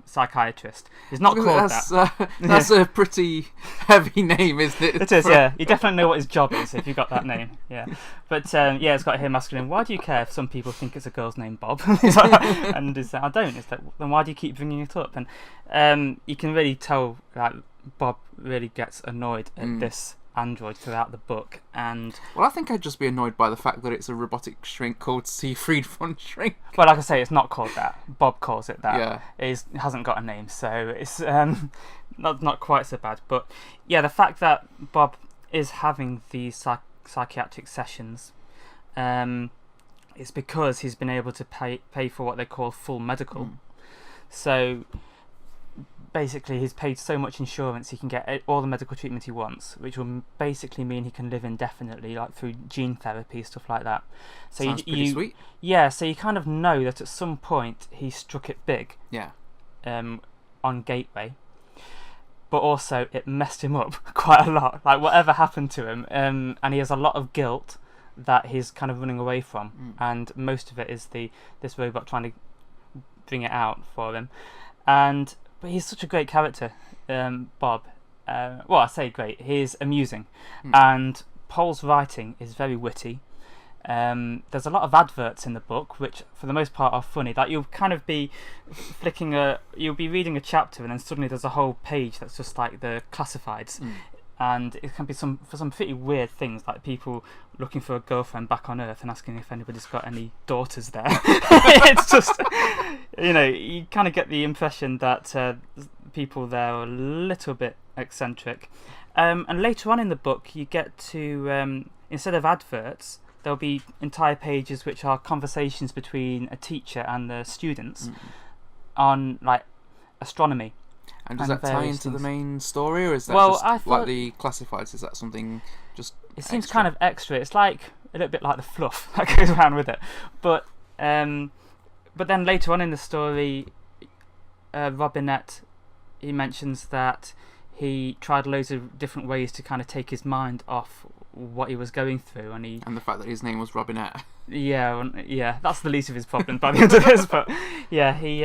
psychiatrist. He's not called that. That's a pretty heavy name, isn't it? It is, yeah. You definitely know what his job is if you got that name, yeah. But it's got him asking him, why do you care if some people think it's a girl's name, Bob? And he's like, I don't. It's like, then why do you keep bringing it up? And you can really tell that Bob really gets annoyed at this android throughout the book. And well, I think I'd just be annoyed by the fact that it's a robotic shrink called Siegfried von Schrink. Well, like I say, it's not called that. Bob calls it that. Yeah. It hasn't got a name, so it's not quite so bad. But yeah, the fact that Bob is having these psychiatric sessions, it's because he's been able to pay for what they call full medical. So basically he's paid so much insurance he can get all the medical treatment he wants, which will basically mean he can live indefinitely, like through gene therapy, stuff like that. So sounds pretty sweet. Yeah, so you kind of know that at some point he struck it big. Yeah. On Gateway, but also it messed him up quite a lot. Like whatever happened to him, and he has a lot of guilt that he's kind of running away from, and most of it is this robot trying to bring it out for him. But he's such a great character, Bob. Well, I say great. He's amusing, and Paul's writing is very witty. There's a lot of adverts in the book, which for the most part are funny. Like you'll kind of be you'll be reading a chapter, and then suddenly there's a whole page that's just like the classifieds. And it can be for some pretty weird things, like people looking for a girlfriend back on Earth and asking if anybody's got any daughters there. It's just, you kind of get the impression that people there are a little bit eccentric. And later on in the book, you get to, instead of adverts, there'll be entire pages which are conversations between a teacher and the students on like astronomy. And does that tie into the main story, or is that just like the classifieds? Is that something just It seems kind of extra. It's like a little bit like the fluff that goes around with it. But then later on in the story, Robinette, he mentions that he tried loads of different ways to kind of take his mind off what he was going through, and the fact that his name was Robinette. Yeah, that's the least of his problems by the end of this. But yeah, he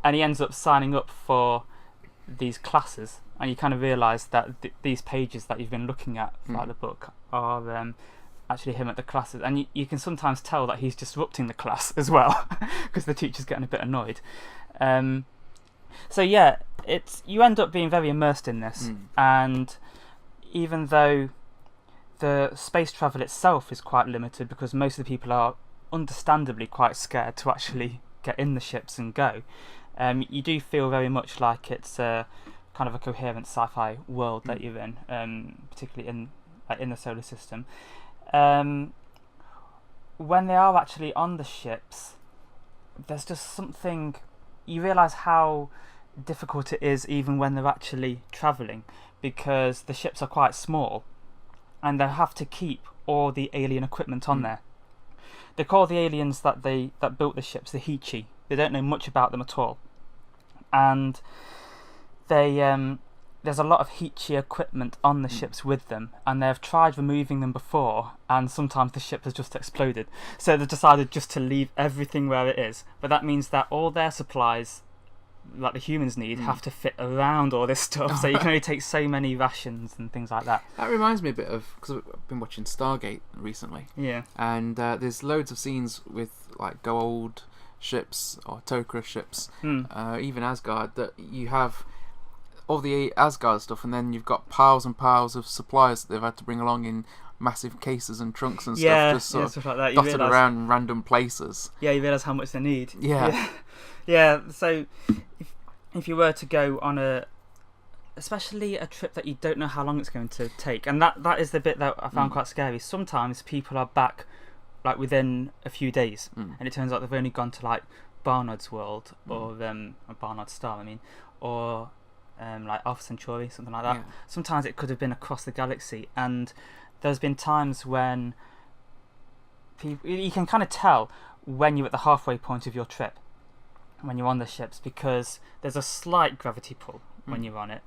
ends up signing up for these classes, and you kind of realise that these pages that you've been looking at throughout the book are actually him at the classes, and you can sometimes tell that he's disrupting the class as well because the teacher's getting a bit annoyed. So yeah, you end up being very immersed in this, and even though the space travel itself is quite limited because most of the people are understandably quite scared to actually get in the ships and go, you do feel very much like it's kind of a coherent sci-fi world that you're in, particularly in the solar system. When they are actually on the ships, there's just something, you realise how difficult it is even when they're actually travelling, because the ships are quite small and they have to keep all the alien equipment on there. They call the aliens that built the ships the Heechee. They don't know much about them at all, and there's a lot of Heechee equipment on the ships with them, and they've tried removing them before, and sometimes the ship has just exploded. So they've decided just to leave everything where it is, but that means that all their supplies, like the humans need, have to fit around all this stuff. So you can only take so many rations and things like that. That reminds me a bit of, because I've been watching Stargate recently. Yeah. And there's loads of scenes with like Goa'uld ships or Tok'ra ships, even Asgard, that you have all the Asgard stuff, and then you've got piles and piles of supplies that they've had to bring along in massive cases and trunks and stuff, just sort of stuff like that. dotted around in random places. Yeah, you realise how much they need. Yeah. Yeah, so if you were to go on especially a trip that you don't know how long it's going to take, and that is the bit that I found quite scary. Sometimes people are back like within a few days, and it turns out they've only gone to like Barnard's world, or Barnard's star, or like Alpha Centauri, something like that. Yeah. Sometimes it could have been across the galaxy, and there's been times when you can kind of tell when you're at the halfway point of your trip, when you're on the ships, because there's a slight gravity pull when you're on it,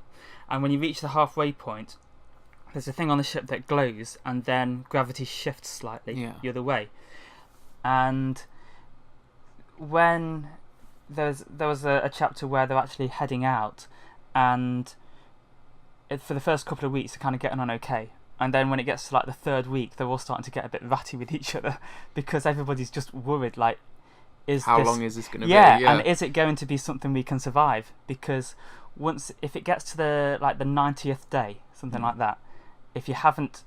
and when you reach the halfway point, there's a thing on the ship that glows, and then gravity shifts slightly the other way. And when there was a chapter where they're actually heading out, and for the first couple of weeks they're kind of getting on okay, and then when it gets to like the third week, they're all starting to get a bit ratty with each other because everybody's just worried, like, how long is this going to be? Yeah, and is it going to be something we can survive? Because if it gets to the 90th day, something like that, if you haven't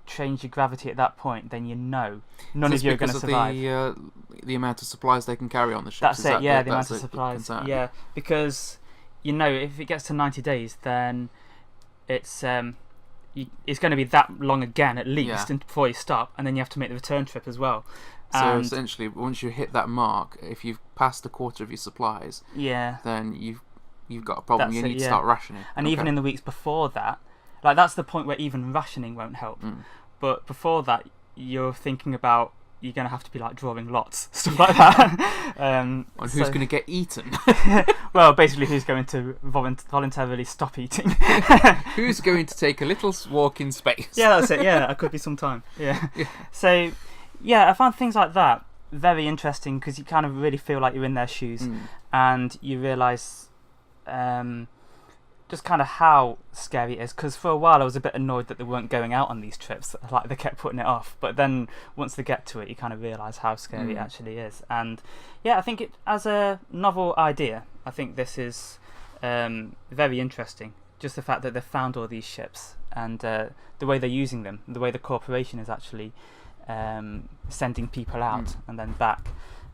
changed your gravity at that point, then none of you are going to survive. The amount of supplies they can carry on the ship. That's it. The amount of supplies. Yeah, because if it gets to 90 days, then it's going to be that long again at least before you stop, and then you have to make the return trip as well. So essentially, once you hit that mark, if you've passed a quarter of your supplies, then you've got a problem. You need to start rationing. And even in the weeks before that, like, that's the point where even rationing won't help. But before that, you're thinking about you're going to have to be like drawing lots, stuff like that. And who's going to get eaten? Well, basically, who's going to voluntarily stop eating? Who's going to take a little walk in space? Yeah, that's it. Yeah, that could be some time. Yeah. So, yeah, I found things like that very interesting because you kind of really feel like you're in their shoes, and you realise just kind of how scary it is, because for a while I was a bit annoyed that they weren't going out on these trips, like they kept putting it off, but then once they get to it you kind of realise how scary it actually is. And yeah, I think it as a novel idea, I think this is very interesting, just the fact that they've found all these ships and the way they're using them, the way the corporation is actually sending people out and then back,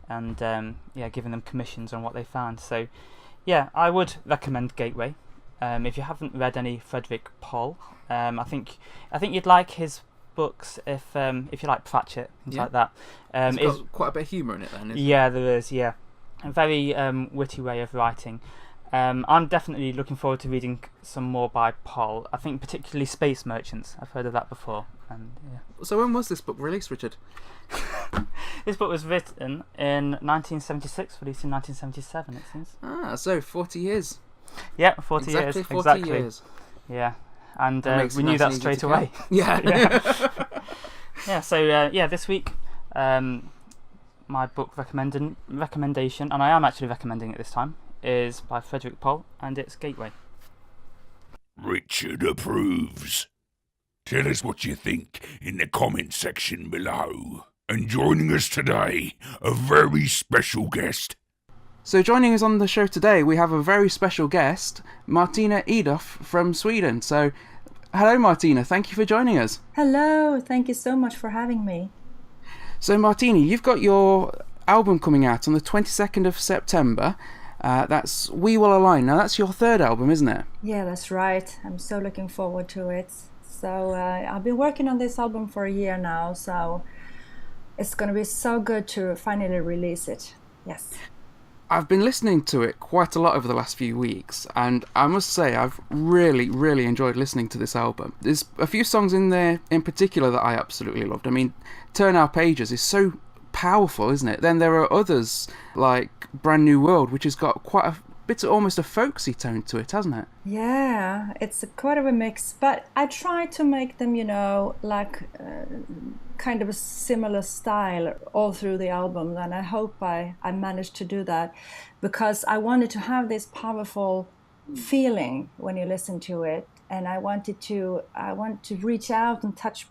and giving them commissions on what they found. So yeah, I would recommend Gateway. If you haven't read any Frederick Pohl, I think you'd like his books if you like Pratchett, things like that. It's got quite a bit of humour in it then, isn't it? Yeah, there is, yeah. A very witty way of writing. I'm definitely looking forward to reading some more by Pohl. I think particularly Space Merchants. I've heard of that before. And, yeah. So when was this book released, Richard? This book was written in 1976, released in 1977, it seems. Ah, so 40 years. Yeah, 40 years. Exactly 40 years. Yeah, and we knew that straight away. Yeah. Yeah, so this week, my book recommendation, and I am actually recommending it this time, is by Frederick Pohl, and it's Gateway. Richard approves. Tell us what you think in the comment section below. And joining us today, a very special guest. So joining us on the show today, we have a very special guest, Martina Edoff from Sweden. So, hello Martina, thank you for joining us. Hello, thank you so much for having me. So Martina, you've got your album coming out on the 22nd of September. That's We Will Align. Now that's your third album, isn't it? Yeah, that's right. I'm so looking forward to it. So I've been working on this album for a year now, so it's going to be so good to finally release it. Yes. I've been listening to it quite a lot over the last few weeks, and I must say I've really, really enjoyed listening to this album. There's a few songs in there in particular that I absolutely loved. I mean, Turn Our Pages is so powerful, isn't it? Then there are others like Brand New World, which has got quite a bit of almost a folksy tone to it, hasn't it? Yeah, it's quite of a mix, but I try to make them, like kind of a similar style all through the album, and I hope I managed to do that, because I wanted to have this powerful feeling when you listen to it, and I want to reach out and touch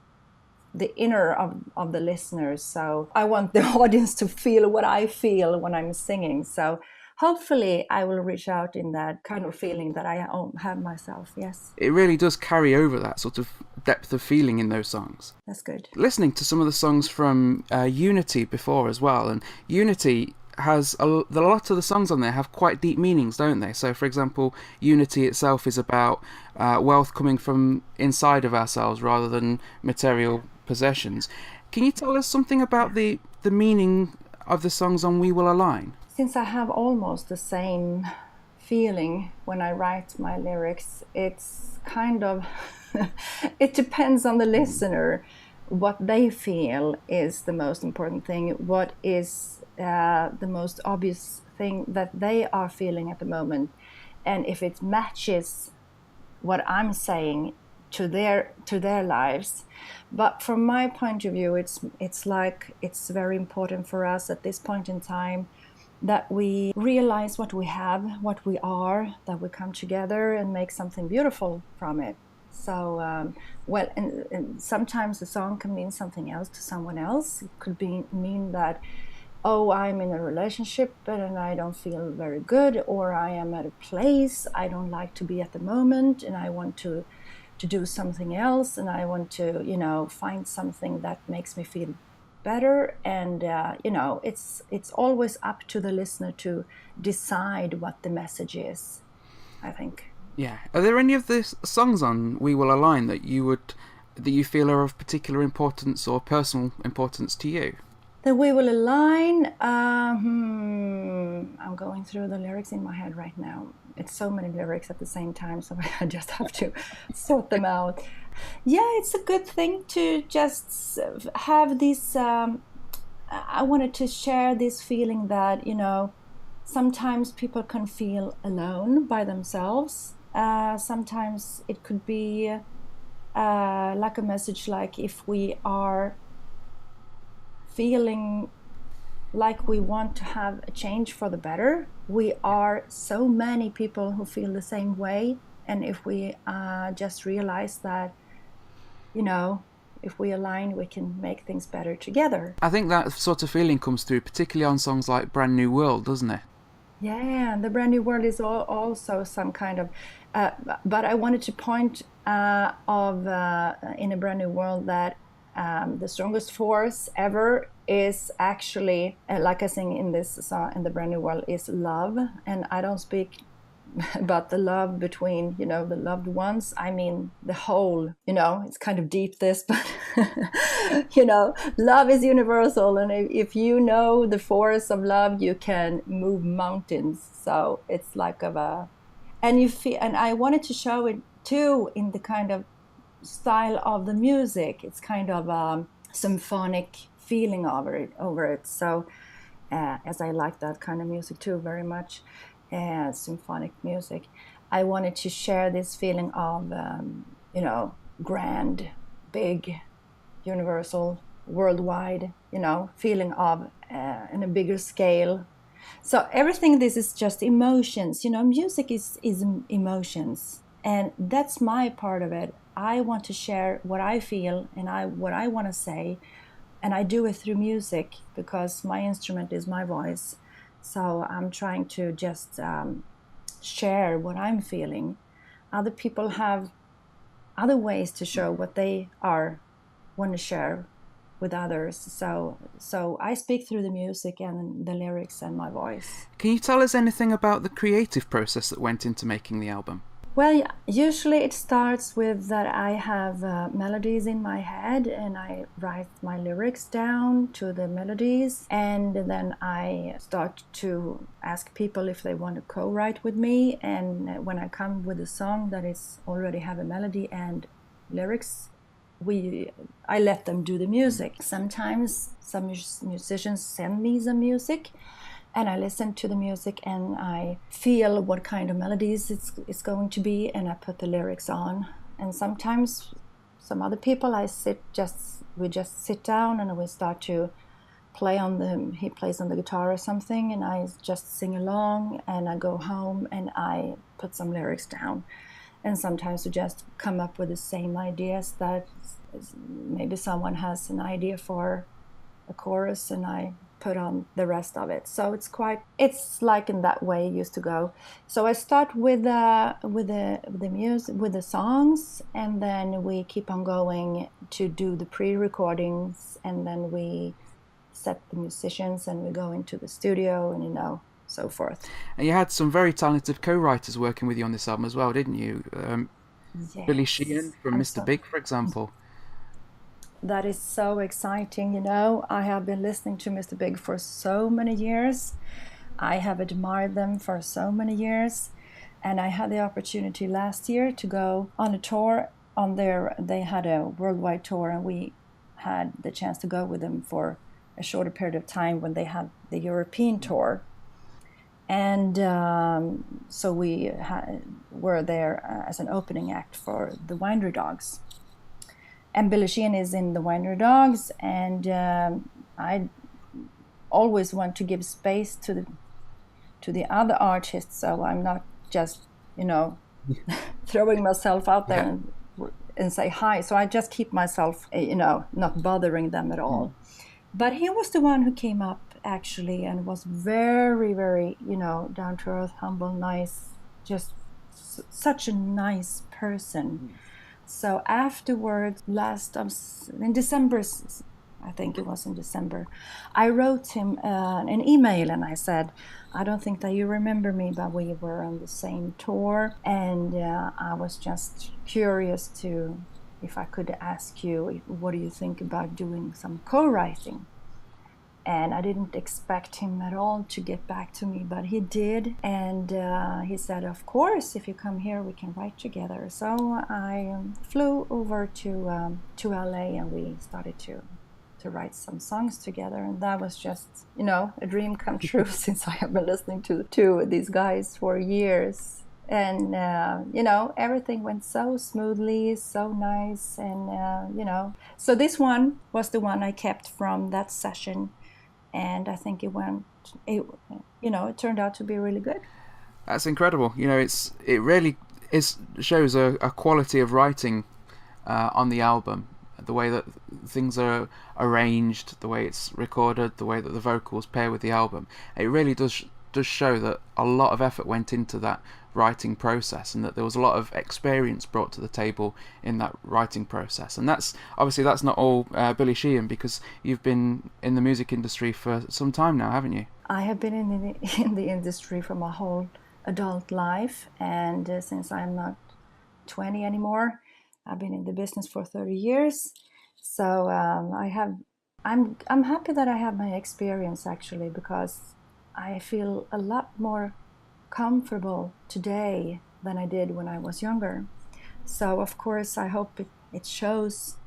the inner of the listeners. So I want the audience to feel what I feel when I'm singing. So hopefully I will reach out in that kind of feeling that I have myself, yes. It really does carry over that sort of depth of feeling in those songs. That's good. Listening to some of the songs from Unity before as well, and Unity has a lot of the songs on there have quite deep meanings, don't they? So for example, Unity itself is about wealth coming from inside of ourselves rather than material possessions. Can you tell us something about the meaning of the songs on We Will Align? Since I have almost the same feeling when I write my lyrics, it's kind of it depends on the listener. What they feel is the most important thing. What is the most obvious thing that they are feeling at the moment, and if it matches what I'm saying to their lives. But from my point of view, it's like it's very important for us at this point in time that we realize what we have, what we are, that we come together and make something beautiful from it. So, and sometimes the song can mean something else to someone else. It could mean that, oh, I'm in a relationship and I don't feel very good, or I am at a place I don't like to be at the moment and I want to do something else, and I want to, find something that makes me feel better. And, it's always up to the listener to decide what the message is, I think. Yeah. Are there any of the songs on We Will Align that you feel are of particular importance or personal importance to you? The We Will Align, I'm going through the lyrics in my head right now. It's so many lyrics at the same time, so I just have to sort them out. Yeah, it's a good thing to just have this, I wanted to share this feeling that, sometimes people can feel alone by themselves. Sometimes it could be like a message like if we are feeling like we want to have a change for the better. We are so many people who feel the same way, And if we just realize that, if we align, we can make things better together. I think that sort of feeling comes through, particularly on songs like Brand New World, doesn't it? Yeah, the Brand New World is also some kind of... but I wanted to point in A Brand New World that the strongest force ever is actually, like I sing in this song, in the Brand New World, is love. And I don't speak about the love between, the loved ones. I mean, the whole, it's kind of deep, this, but, love is universal. And if you know the force of love, you can move mountains. So it's like and you feel, and I wanted to show it too in the kind of style of the music. It's kind of symphonic feeling over it. So as I like that kind of music too very much, symphonic music, I wanted to share this feeling of grand, big, universal, worldwide, feeling of in a bigger scale. So everything, this is just emotions. Music is emotions, and that's my part of it. I want to share what I feel and what I want to say, and I do it through music because my instrument is my voice. So I'm trying to just share what I'm feeling. Other people have other ways to show what they want to share with others. So I speak through the music and the lyrics and my voice. Can you tell us anything about the creative process that went into making the album? Well, usually it starts with that I have melodies in my head and I write my lyrics down to the melodies, and then I start to ask people if they want to co-write with me. And when I come with a song that is already have a melody and lyrics, I let them do the music. Sometimes some musicians send me some music, and I listen to the music and I feel what kind of melodies it's going to be, and I put the lyrics on. And sometimes some other people, we just sit down and we start to play he plays on the guitar or something, and I just sing along, and I go home and I put some lyrics down. And sometimes we just come up with the same ideas, that maybe someone has an idea for a chorus and I put on the rest of it. So it's like in that way it used to go. So I start with the music, with the songs, and then we keep on going to do the pre-recordings, and then we set the musicians and we go into the studio and so forth. And you had some very talented co-writers working with you on this album as well, didn't you? Yes. Billy Sheehan from Mr. Big, for example. That is so exciting. I have been listening to Mr. Big for so many years. I have admired them for so many years, and I had the opportunity last year to go on a tour they had a worldwide tour, and we had the chance to go with them for a shorter period of time when they had the European tour. And so we were there as an opening act for the Winery Dogs. And Billy Sheehan is in the Winery Dogs, and I always want to give space to the other artists, so I'm not just throwing myself out there and say hi. So I just keep myself not bothering them at all. But he was the one who came up actually and was very, very down to earth, humble, nice, just such a nice person. So afterwards, in December, I think it was in December, I wrote him an email and I said, I don't think that you remember me, but we were on the same tour, and I was just curious if I could ask you, what do you think about doing some co-writing? And I didn't expect him at all to get back to me, but he did. And he said, of course, if you come here, we can write together. So I flew over to LA, and we started to write some songs together. And that was just, a dream come true, since I have been listening to these guys for years. And, everything went so smoothly, so nice. And, so this one was the one I kept from that session. And I think it turned out to be really good. That's incredible. It really shows a quality of writing on the album. The way that things are arranged, the way it's recorded, the way that the vocals pair with the album. It really does show that a lot of effort went into that writing process, and that there was a lot of experience brought to the table in that writing process. And that's not all Billy Sheehan, because you've been in the music industry for some time now, haven't you? I have been in the industry for my whole adult life, and since I'm not 20 anymore, I've been in the business for 30 years. So I'm happy that I have my experience, actually, because I feel a lot more comfortable today than I did when I was younger. So of course I hope it shows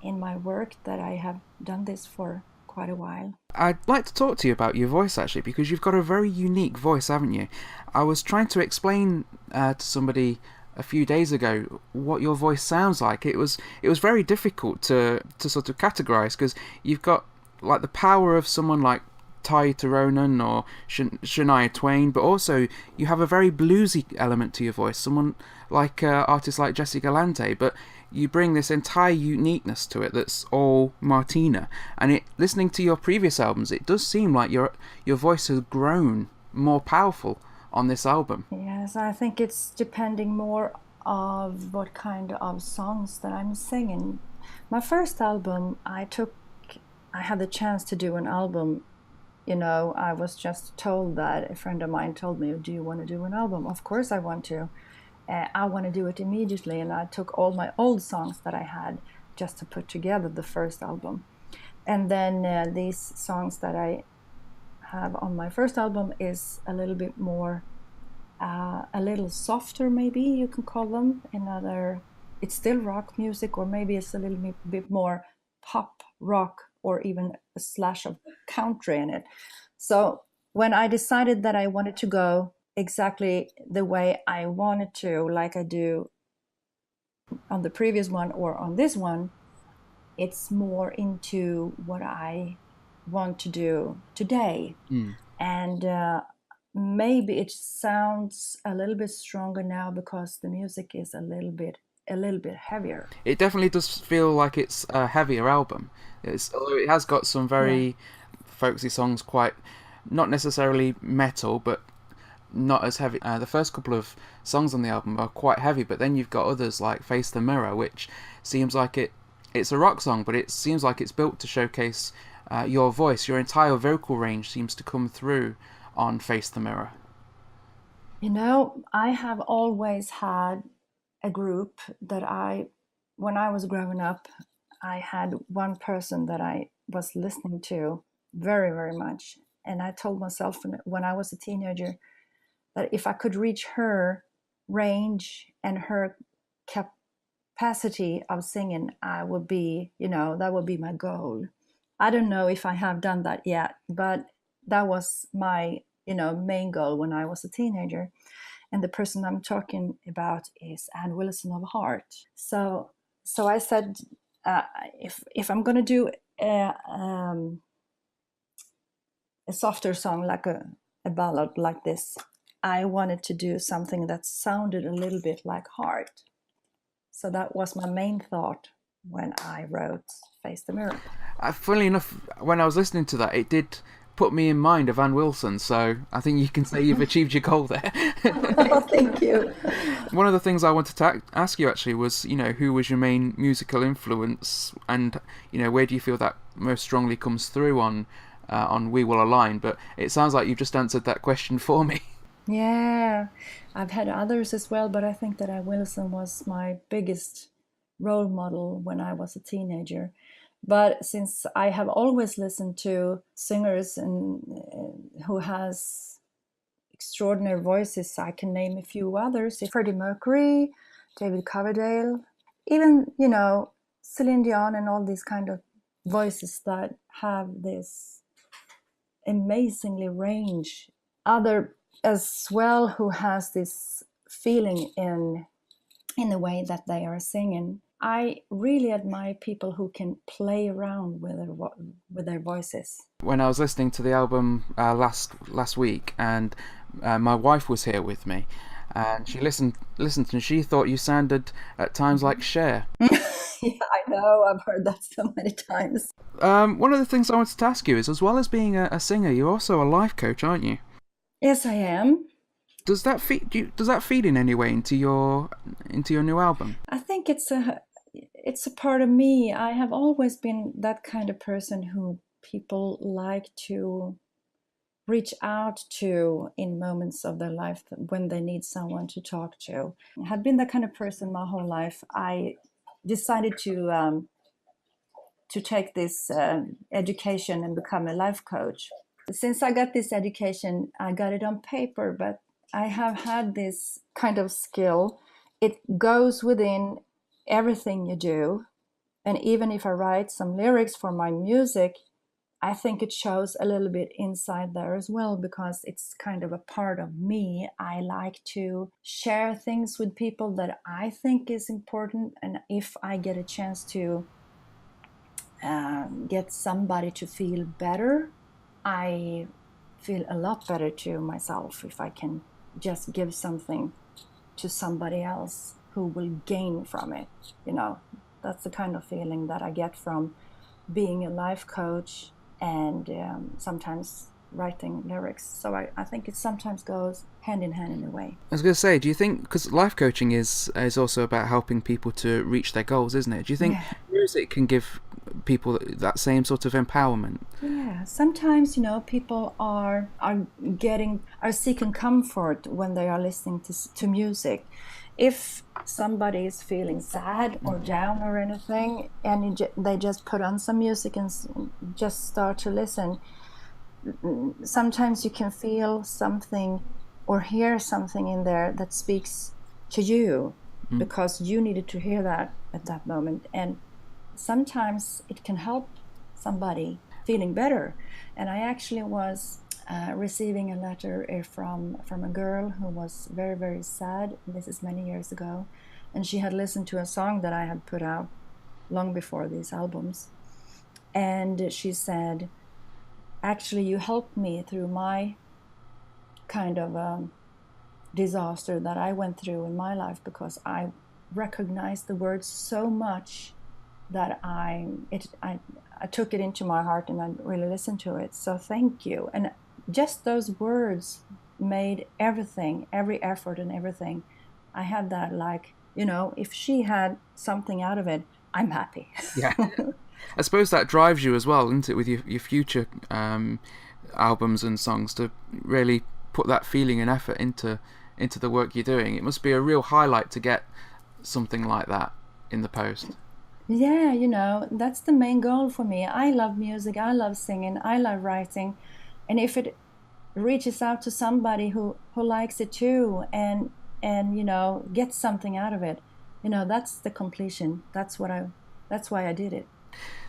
in my work that I have done this for quite a while. I'd like to talk to you about your voice, actually, because you've got a very unique voice, haven't you? I was trying to explain to somebody a few days ago what your voice sounds like. It was very difficult to sort of categorize, because you've got like the power of someone like Ty Turunen or Shania Twain, but also you have a very bluesy element to your voice, someone like artists like Jesse Galante, but you bring this entire uniqueness to it that's all Martina. And listening to your previous albums, it does seem like your voice has grown more powerful on this album. Yes, I think it's depending more of what kind of songs that I'm singing. My first album, I had the chance to do an album. I was just told that a friend of mine told me, do you want to do an album? Of course I want to. I want to do it immediately. And I took all my old songs that I had just to put together the first album. And then these songs that I have on my first album is a little bit more, a little softer, maybe you can call them. It's still rock music, or maybe it's a little bit more pop rock, or even a slash of country in it. So when I decided that I wanted to go exactly the way I wanted to, like I do on the previous one or on this one, it's more into what I want to do today. And maybe it sounds a little bit stronger now because the music is a little bit heavier. It definitely does feel like it's a heavier album. Although it has got some very folksy songs, quite not necessarily metal, but not as heavy. The first couple of songs on the album are quite heavy, but then you've got others like Face the Mirror, which seems like it's a rock song, but it seems like it's built to showcase your voice. Your entire vocal range seems to come through on Face the Mirror. I have always had a group that when I was growing up, I had one person that I was listening to very, very much. And I told myself when I was a teenager that if I could reach her range and her capacity of singing, I would be, that would be my goal. I don't know if I have done that yet, but that was my, main goal when I was a teenager. And the person I'm talking about is Ann Wilson of Heart. So I said, if I'm going to do a softer song, like a ballad like this, I wanted to do something that sounded a little bit like Heart. So that was my main thought when I wrote Face the Mirror. Funnily enough, when I was listening to that, it did put me in mind of Ann Wilson, so I think you can say you've achieved your goal there. Oh, thank you. One of the things I wanted to ask you actually was, who was your main musical influence, and where do you feel that most strongly comes through on We Will Align? But it sounds like you've just answered that question for me. Yeah, I've had others as well, but I think that Ann Wilson was my biggest role model when I was a teenager. But since I have always listened to singers who has extraordinary voices, I can name a few others. Freddie Mercury, David Coverdale, even, Celine Dion, and all these kind of voices that have this amazingly range. Other as well who has this feeling in the way that they are singing. I really admire people who can play around with their voices. When I was listening to the album last week, and my wife was here with me, and she listened, and she thought you sounded at times like Cher. Yeah, I know. I've heard that so many times. One of the things I wanted to ask you is, as well as being a singer, you're also a life coach, aren't you? Yes, I am. Does that feed in any way into your new album? I think it's a part of me. I have always been that kind of person who people like to reach out to in moments of their life when they need someone to talk to. I have been that kind of person my whole life. I decided to take this education and become a life coach. Since I got this education, I got it on paper, but I have had this kind of skill. It goes within everything you do. And even if I write some lyrics for my music, I think it shows a little bit inside there as well, because it's kind of a part of me. I like to share things with people that I think is important. And if I get a chance to get somebody to feel better, I feel a lot better to myself if I can just give something to somebody else who will gain from it. That's the kind of feeling that I get from being a life coach and sometimes writing lyrics. So I think it sometimes goes hand in hand in a way. I was going to say, do you think, because life coaching is also about helping people to reach their goals, isn't it? Do you think music can give people that same sort of empowerment? Yeah, sometimes people are seeking comfort when they are listening to music. If somebody is feeling sad or down or anything, and they just put on some music and just start to listen, sometimes you can feel something or hear something in there that speaks to you because you needed to hear that at that moment. And sometimes it can help somebody feeling better. And I actually was receiving a letter from a girl who was very, very sad. This is many years ago. And she had listened to a song that I had put out long before these albums. And she said, actually, you helped me through my kind of disaster that I went through in my life, because I recognized the words so much that I took it into my heart and I really listened to it. So thank you. And just those words made everything, every effort and everything. I had that, like, if she had something out of it, I'm happy. Yeah. I suppose that drives you as well, isn't it, with your future albums and songs, to really put that feeling and effort into the work you're doing. It must be a real highlight to get something like that in the post. Yeah, that's the main goal for me. I love music, I love singing, I love writing. And if it reaches out to somebody who likes it too and gets something out of it, that's the completion. That's why I did it.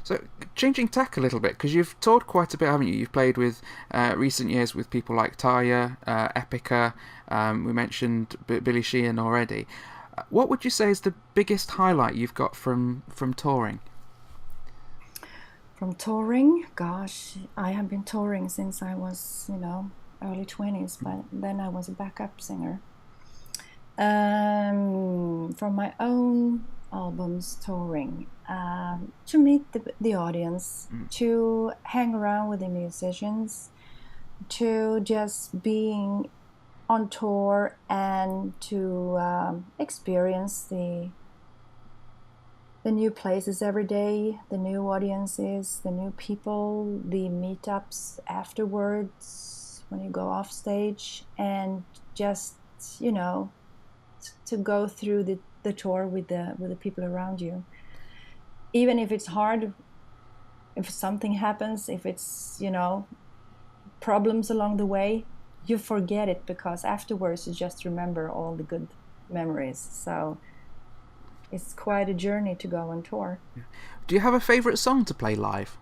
So, changing tack a little bit, because you've toured quite a bit, haven't you? You've played with recent years with people like Taya, Epica, we mentioned Billy Sheehan already. What would you say is the biggest highlight you've got from touring? From touring? Gosh, I have been touring since I was, early 20s, but then I was a backup singer. From my own albums touring, to meet the audience, to hang around with the musicians, to just being on tour and to experience the new places every day, the new audiences, the new people, the meetups afterwards when you go off stage, and just to go through the tour with the people around you. Even if it's hard, if something happens, if it's problems along the way, you forget it, because afterwards you just remember all the good memories. So it's quite a journey to go on tour. Do you have a favorite song to play live?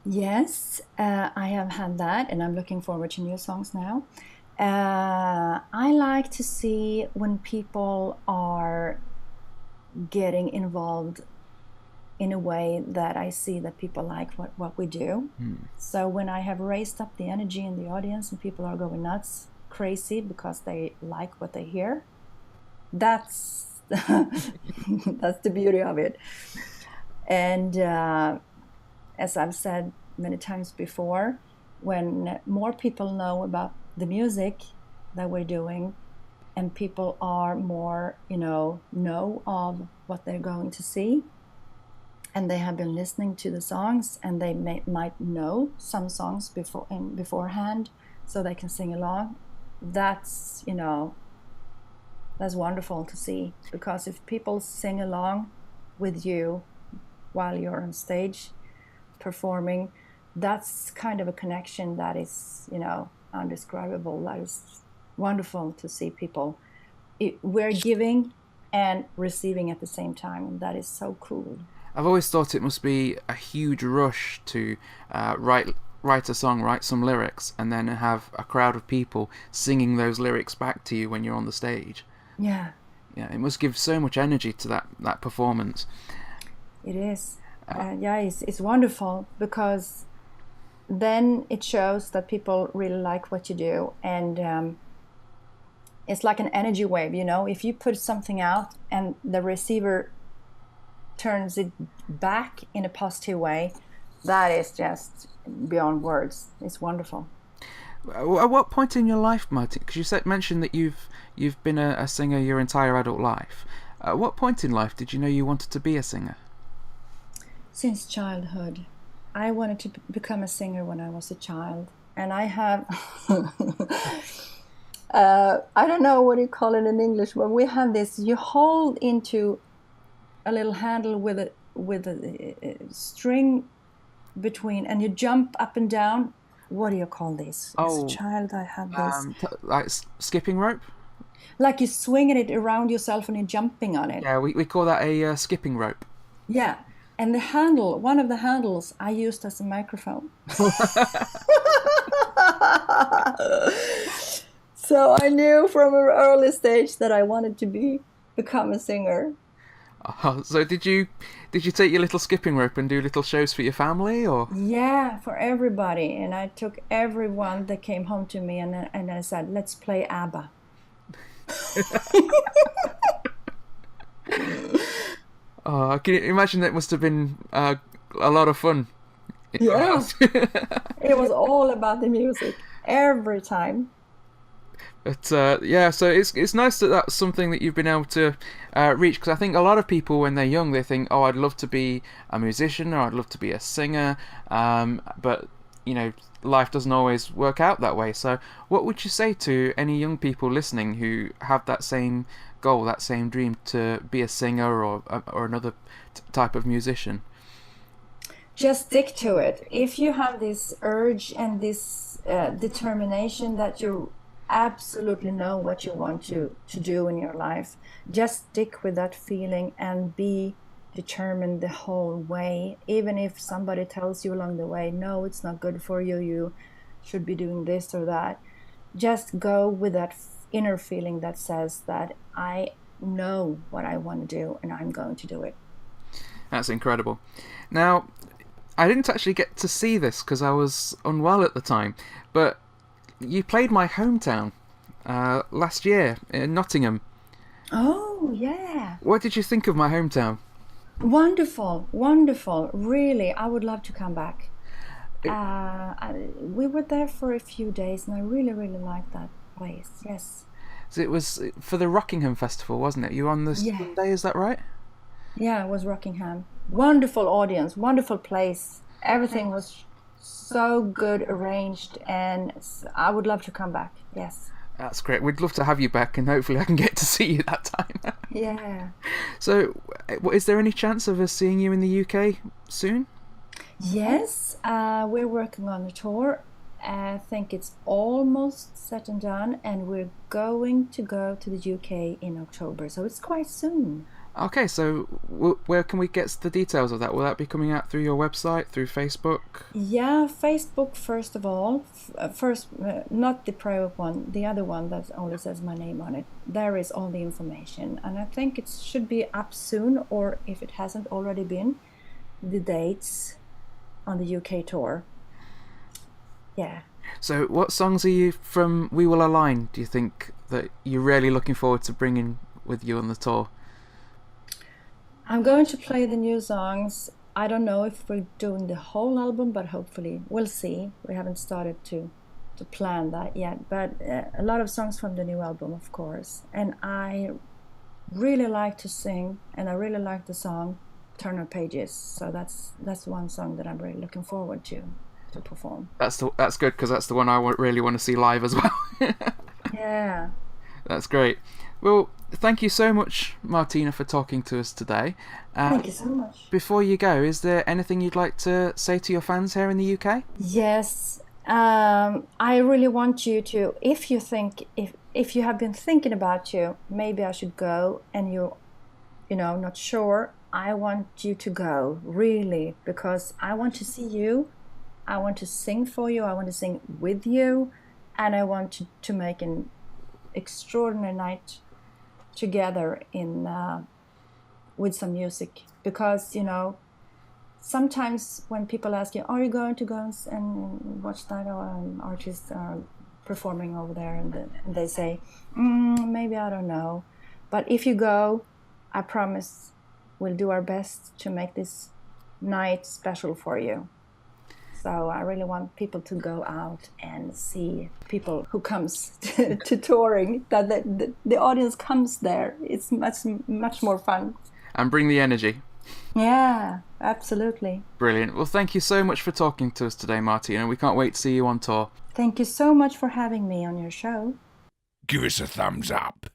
Yes, I have had that, and I'm looking forward to new songs now. I like to see when people are getting involved in a way that I see that people like what we do. So when I have raised up the energy in the audience and people are going nuts, crazy because they like what they hear. That's that's the beauty of it. And as I've said many times before, when more people know about the music that we're doing, and people are more, know of what they're going to see, and they have been listening to the songs, and they might know some songs beforehand, so they can sing along. That's that's wonderful to see, because if people sing along with you while you're on stage performing, that's kind of a connection that is, undescribable. That is wonderful to see people. We're giving and receiving at the same time, and that is so cool. I've always thought it must be a huge rush to write a song, write some lyrics, and then have a crowd of people singing those lyrics back to you when you're on the stage. Yeah. Yeah, it must give so much energy to that performance. It is. It's wonderful, because then it shows that people really like what you do, and it's like an energy wave, if you put something out and the receiver turns it back in a positive way, that is just beyond words. It's wonderful. At what point in your life, Martin, because you mentioned that you've been a singer your entire adult life, at what point in life did you know you wanted to be a singer? Since childhood. I wanted to become a singer when I was a child, and I have I don't know what you call it in English, but we have this, you hold into a little handle with a string between, and you jump up and down. What do you call this? As a child, I had this. Like skipping rope? Like you're swinging it around yourself and you're jumping on it. Yeah, we call that a skipping rope. Yeah, and the handle, one of the handles, I used as a microphone. So I knew from an early stage that I wanted to become a singer. So did you take your little skipping rope and do little shows for your family, or? Yeah, for everybody. And I took everyone that came home to me, and I said, let's play ABBA. Oh, can you imagine that must have been a lot of fun? Yeah. It was all about the music every time. But so it's nice that that's something that you've been able to reach, because I think a lot of people when they're young, they think, oh, I'd love to be a musician, or I'd love to be a singer, but life doesn't always work out that way. So what would you say to any young people listening who have that same goal, that same dream to be a singer or another type of musician? Just stick to it. If you have this urge and this determination that you absolutely know what you want to do in your life, just stick with that feeling and be determined the whole way. Even if somebody tells you along the way, no, it's not good for you, you should be doing this or that, just go with that inner feeling that says that I know what I want to do and I'm going to do it. That's incredible. Now, I didn't actually get to see this because I was unwell at the time, but you played my hometown last year in Nottingham. Oh, yeah. What did you think of my hometown? Wonderful, wonderful. Really, I would love to come back. We were there for a few days, and I really, really liked that place. Yes. So it was for the Rockingham Festival, wasn't it? You were on the Sunday, is that right? Yeah, it was Rockingham. Wonderful audience, wonderful place. Everything was so good arranged, and I would love to come back. Yes. That's great. We'd love to have you back, and hopefully I can get to see you that time. Yeah. So, is there any chance of us seeing you in the UK soon? Yes, we're working on a tour. I think it's almost set and done, and we're going to go to the UK in October, so it's quite soon. Okay, so where can we get the details of that? Will that be coming out through your website, through Facebook? Yeah, Facebook first of all. Not the private one, the other one that only says my name on it. There is all the information, and I think it should be up soon, or if it hasn't already been, the dates on the UK tour. Yeah. So what songs are you from We Will Align, do you think, that you're really looking forward to bringing with you on the tour? I'm going to play the new songs. I don't know if we're doing the whole album, but hopefully we'll see. We haven't started to plan that yet, but a lot of songs from the new album, of course. And I really like to sing, and I really like the song Turn of Pages. So that's one song that I'm really looking forward to perform. That's good, because that's the one I really want to see live as well. Yeah. That's great. Well, thank you so much, Martina, for talking to us today. Thank you so much. Before you go, is there anything you'd like to say to your fans here in the UK? Yes. I really want you to, if you have been thinking about maybe I should go, and you're not sure, I want you to go, really, because I want to see you, I want to sing for you, I want to sing with you, and I want to make an extraordinary night together with some music, because sometimes when people ask you, are you going to go and watch that artist performing over there, and they say, maybe, I don't know. But if you go, I promise we'll do our best to make this night special for you. So I really want people to go out and see people who comes to touring, that the audience comes there. It's much more fun. And bring the energy. Yeah, absolutely. Brilliant. Well, thank you so much for talking to us today, Martina. We can't wait to see you on tour. Thank you so much for having me on your show. Give us a thumbs up.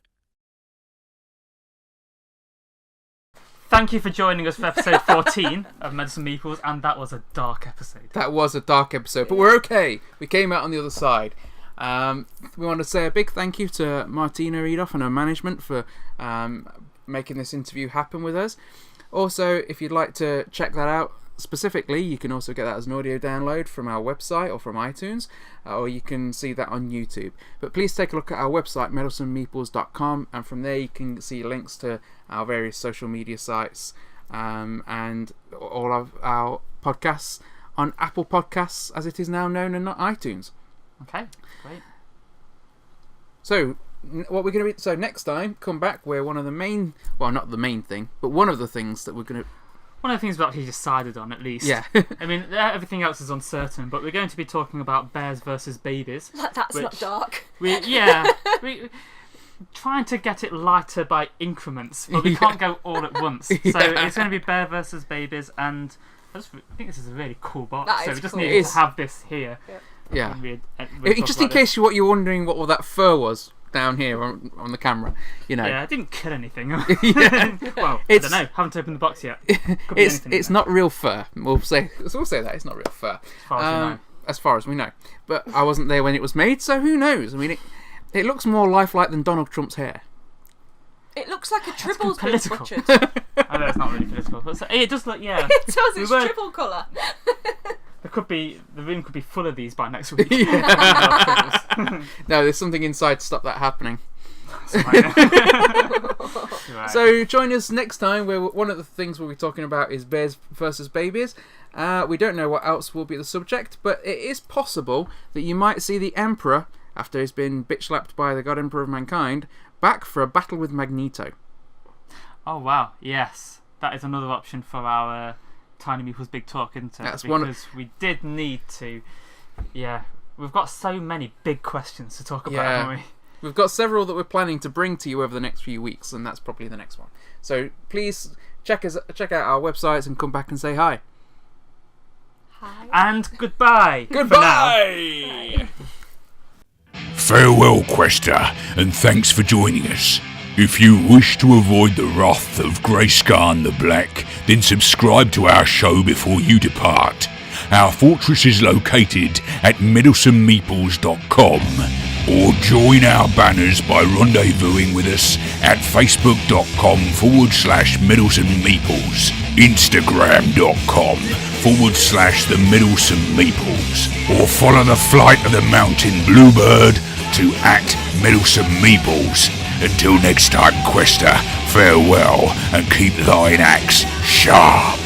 Thank you for joining us for episode 14 of Meddlesome Meeples, and that was a dark episode. That was a dark episode, but we're okay. We came out on the other side. We want to say a big thank you to Martina Edoff and her management for making this interview happen with us. Also, if you'd like to check that out specifically, you can also get that as an audio download from our website or from iTunes, or you can see that on YouTube. But please take a look at our website, meddlesomemeeples.com, and from there you can see links to our various social media sites and all of our podcasts on Apple Podcasts, as it is now known, and not iTunes. Okay, great. So what we're going to be, so next time, come back, where one of the main, well, not the main thing, but one of the things that we're going to, one of the things we've actually decided on, at least. Yeah. I mean, everything else is uncertain, but we're going to be talking about bears versus babies. That's not dark. We're trying to get it lighter by increments, but we can't go all at once. So it's going to be bear versus babies, and I think this is a really cool box. That so is we just cool. need to have this here. Yeah. Just Just in case what you're wondering what all that fur was down here on the camera, Yeah, I didn't kill anything. Yeah. Well, I don't know. Haven't opened the box yet. It's not real fur. We'll say that it's not real fur. As far as we know. As far as we know. But I wasn't there when it was made, so who knows? I mean, it looks more lifelike than Donald Trump's hair. It looks like a tribble's been political. butchered. I know it's not really political, but it does look, yeah. It does, it's triple colour. The room could be full of these by next week. No, there's something inside to stop that happening. Right. So join us next time, where one of the things we'll be talking about is bears versus babies. We don't know what else will be the subject, but it is possible that you might see the Emperor, after he's been bitch-slapped by the God Emperor of Mankind, back for a battle with Magneto. Oh wow, yes. That is another option for our Tiny Meeples Big Talk, isn't it? That's because we did need to. Yeah, we've got so many big questions to talk about, haven't we? We've got several that we're planning to bring to you over the next few weeks, and that's probably the next one. So please check out our websites and come back and say hi. Hi. And goodbye. Goodbye. Farewell, Quester, and thanks for joining us. If you wish to avoid the wrath of Greyskarn The Black, then subscribe to our show before you depart. Our fortress is located at meddlesomemeeples.com, or join our banners by rendezvousing with us at facebook.com/meddlesomemeeples, instagram.com/the Meddlesome Meeples, or follow the flight of the mountain bluebird to @Meddlesome Meeples. Until next time, Quester, farewell, and keep thine axe sharp.